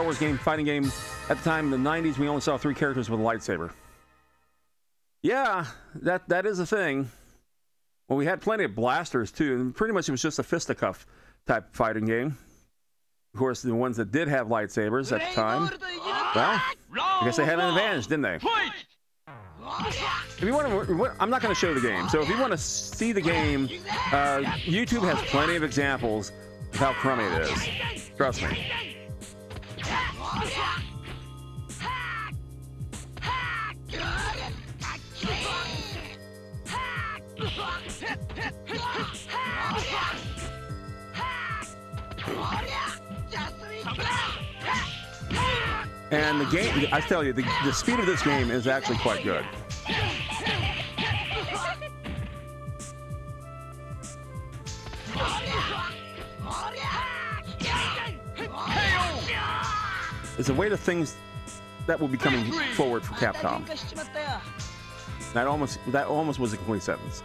Wars game, fighting game? At the time in the 90s, we only saw 3 characters with a lightsaber. Yeah, that is a thing. Well, we had plenty of blasters too, and pretty much it was just a fisticuff type fighting game. Of course, the ones that did have lightsabers at the time, well, I guess they had an advantage, didn't they? If you want to, I'm not going to show the game. So if you want to see the game, YouTube has plenty of examples of how crummy it is. Trust me. And the game, I tell you, the speed of this game is actually quite good. It's a way to things that will be coming forward for Capcom. That almost was a complete sentence.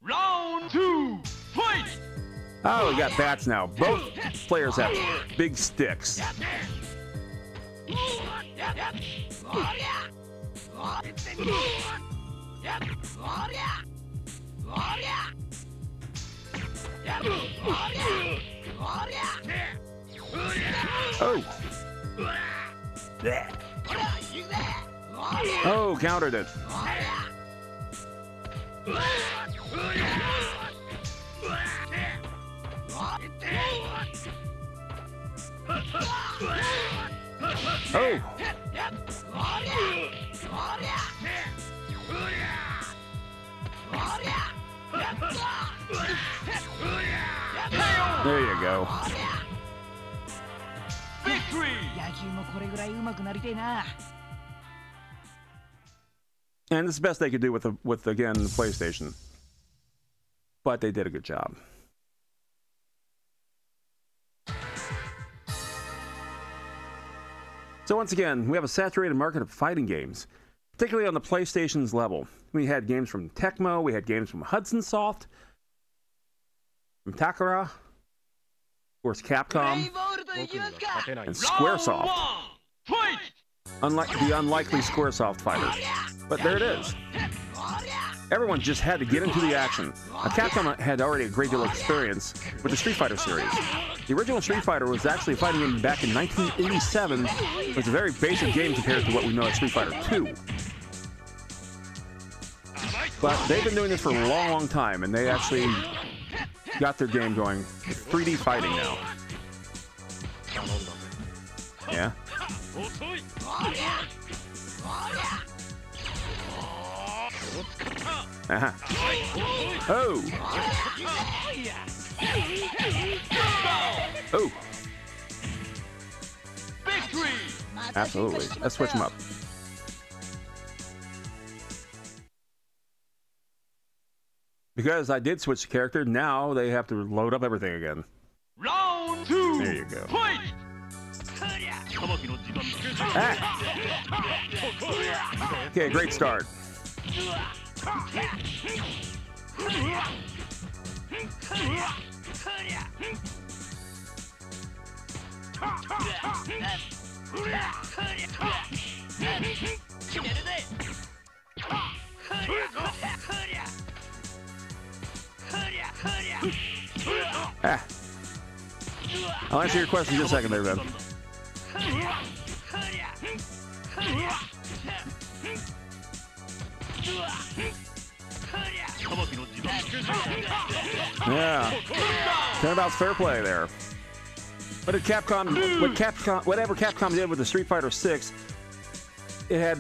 Round 2, fight! Oh, we got bats now. Both players have big sticks. Oh. Oh, countered it. Oh. There you go. Victory! And it's the best they could do with again the PlayStation. But they did a good job. So once again, we have a saturated market of fighting games, particularly on the PlayStation's level. We had games from Tecmo, we had games from Hudson Soft, from Takara, of course Capcom, and Squaresoft. Unlike the unlikely Squaresoft fighters. But there it is. Everyone just had to get into the action. Capcom had already a great deal of experience with the Street Fighter series. The original Street Fighter was actually a fighting game back in 1987. It was a very basic game compared to what we know as Street Fighter 2. But they've been doing this for a long, long time, and they actually got their game going. It's 3D fighting now. Yeah. Uh-huh. Oh. Oh. Victory! Absolutely. Let's switch them up. Because I did switch the character, now they have to load up everything again. Round 2. There you go. Fight! Ah. Okay, great start. Ah. I'll answer your question in just a second there, Ben. Yeah. Turnabout's fair play there. What did whatever Capcom did with the Street Fighter 6, it had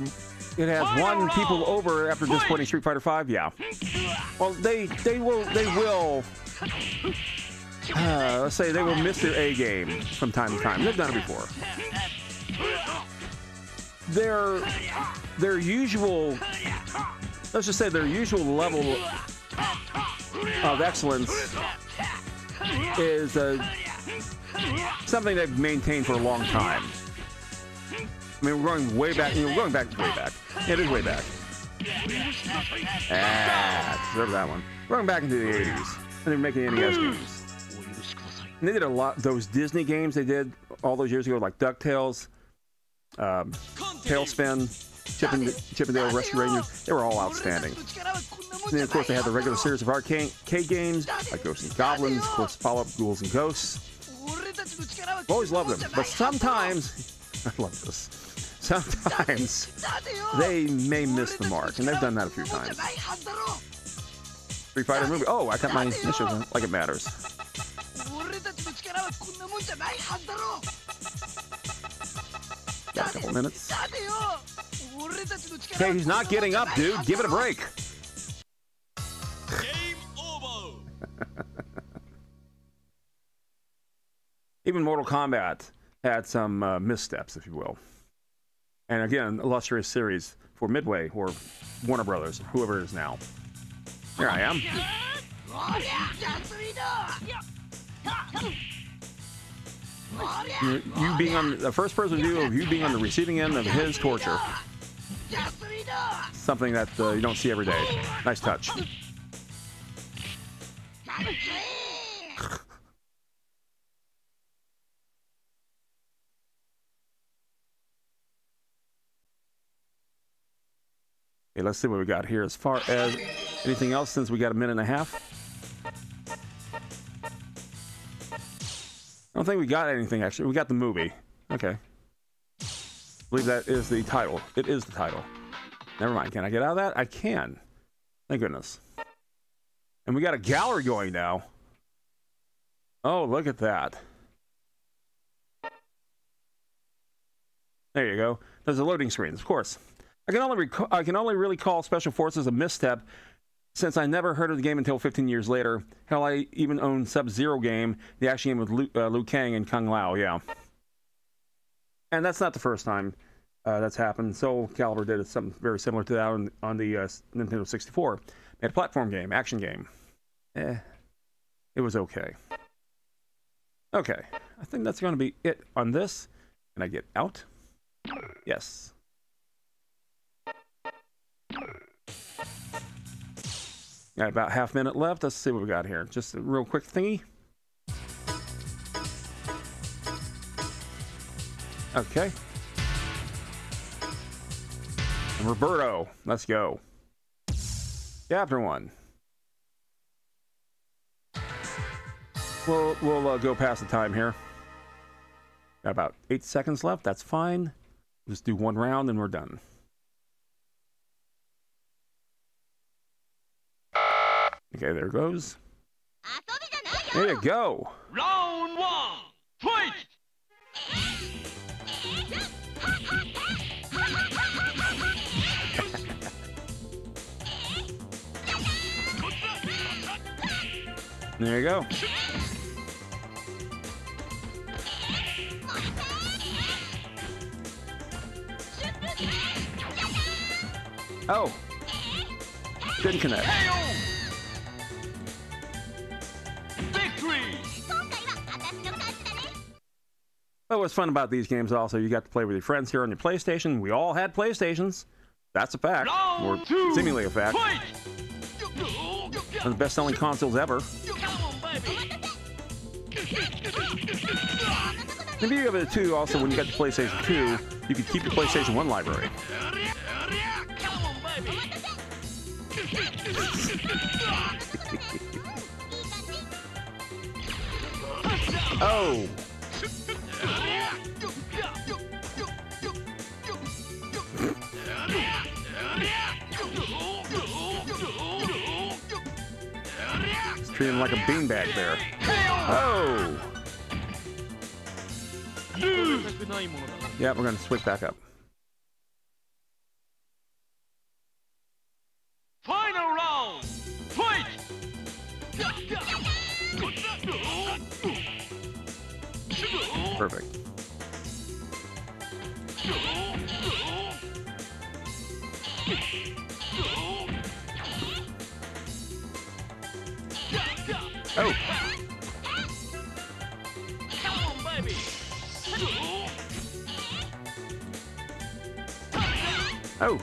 won people over after disappointing Street Fighter 5. Yeah. Well, they will let's say they will miss their A game from time to time. They've done it before. Their usual, let's just say their usual level of excellence is something they've maintained for a long time. I mean, we're going way back. We're going back way back. It is way back. Ah, deserve that one. We're going back into the 80s, and they're making NES games. And they did a lot. Those Disney games they did all those years ago, like DuckTales, Tailspin, Chip and Dale Rescue Rangers. They were all outstanding. And then, of course, they had the regular series of arcade games like Ghosts and Goblins, of course, follow-up Ghouls and Ghosts. I've always loved them, but sometimes I love this. Sometimes they may miss the mark, and they've done that a few times. Street Fighter movie. Oh, I got my initials in, like it matters. Got a couple minutes. Hey, he's not getting up, dude. Give it a break. Game over! Even Mortal Kombat had some missteps, if you will. And again, illustrious series for Midway or Warner Brothers, whoever it is now. Here I am. You being on the first person view of you being on the receiving end of his torture. Something that you don't see every day. Nice touch. Okay, let's see what we got here. As far as anything else, since we got a minute and a half. I don't think we got anything, actually. We got the movie. Okay. I believe that is the title. It is the title. Never mind. Can I get out of that? I can. Thank goodness. And we got a gallery going now. Oh, look at that. There you go. There's a loading screen, of course. I can only really call Special Forces a misstep since I never heard of the game until 15 years later. Hell, I even own Sub-Zero game, the action game with Liu Kang and Kung Lao, yeah. And that's not the first time that's happened. Soul Calibur did something very similar to that on the Nintendo 64. They had a platform game, action game. It was okay. Okay, I think that's going to be it on this. Can I get out? Yes. Got about half minute left. Let's see what we got here. Just a real quick thingy. Okay. And Roberto, let's go. Chapter 1. We'll go past the time here. Got about 8 seconds left. That's fine. Just do one round and we're done. Okay, there it goes. There you go. Round 1. Fight! There you go. Oh. Didn't connect. Victory! Well, what's fun about these games also, you got to play with your friends here on your PlayStation. We all had PlayStations. That's a fact. Or Round 2. seemingly a fact. Fight! One of the best-selling consoles ever. Come on, baby! The beauty of it, too, also, when you got the PlayStation 2, you could keep your PlayStation 1 library. Come on, baby! Oh! Just treat him like a beanbag there. Oh! Yeah, we're going to switch back up. Final round! Fight! Perfect. Oh! Come on, baby! Oh!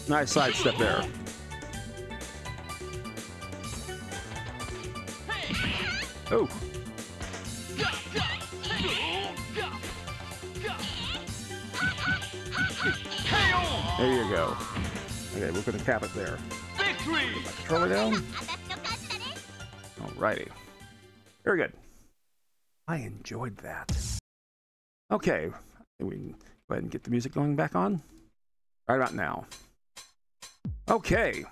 Nice sidestep there. Oh! There you go. Okay, we're gonna cap it there. Victory! Controller down. Alrighty. Very good. I enjoyed that. Okay, we can go ahead and get the music going back on. Right about now. Okay.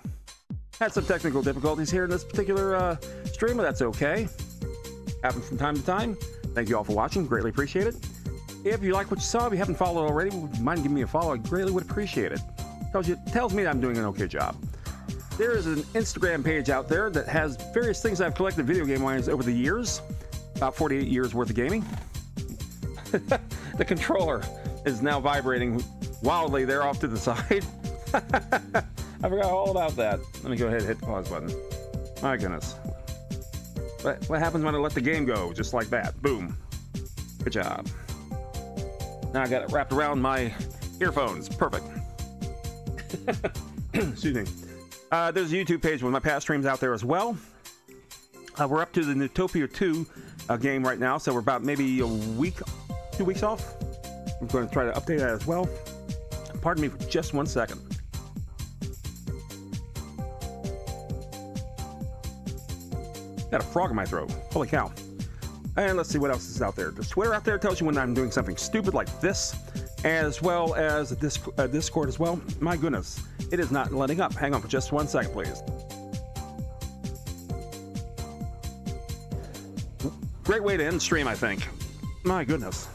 Had some technical difficulties here in this particular stream, but that's okay. Happens from time to time. Thank you all for watching. Greatly appreciate it. If you like what you saw, if you haven't followed already, would you mind giving me a follow? I greatly would appreciate it. Tells me that I'm doing an okay job. There is an Instagram page out there that has various things I've collected video game-wise over the years. About 48 years worth of gaming. The controller is now vibrating wildly there off to the side. I forgot all about that. Let me go ahead and hit the pause button. My goodness. What happens when I let the game go? Just like that. Boom. Good job. Now I got it wrapped around my earphones. Perfect. Excuse me. There's a YouTube page with my past streams out there as well. We're up to the Newtopia 2 game right now, so we're about maybe a week, 2 weeks off. I'm going to try to update that as well. Pardon me for just 1 second. Got a frog in my throat. Holy cow. And let's see what else is out there. There's Twitter out there. Tells you when I'm doing something stupid like this, as well as a Discord as well. My goodness, it is not letting up. Hang on for just 1 second, please. Great way to end the stream, I think. My goodness.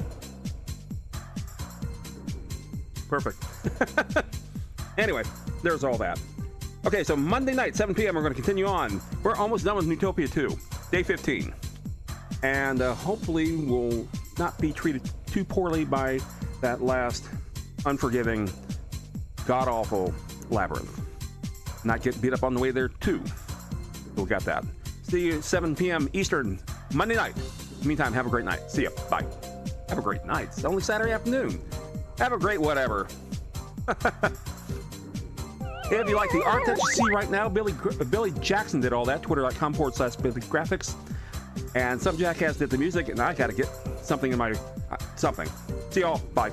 Perfect. Anyway, there's all that. Okay, so Monday night, 7 p.m., we're going to continue on. We're almost done with Newtopia 2, day 15. And hopefully we'll not be treated too poorly by that last unforgiving, god-awful labyrinth. Not get beat up on the way there, too. So we got that. See you 7 p.m. Eastern, Monday night. Meantime, have a great night. See ya. Bye. Have a great night. It's only Saturday afternoon. Have a great whatever. If you like the art that you see right now, Billy Jackson did all that. Twitter.com/BillyGraphics. And some jackass did the music, and I got to get something in my something. See y'all. Bye.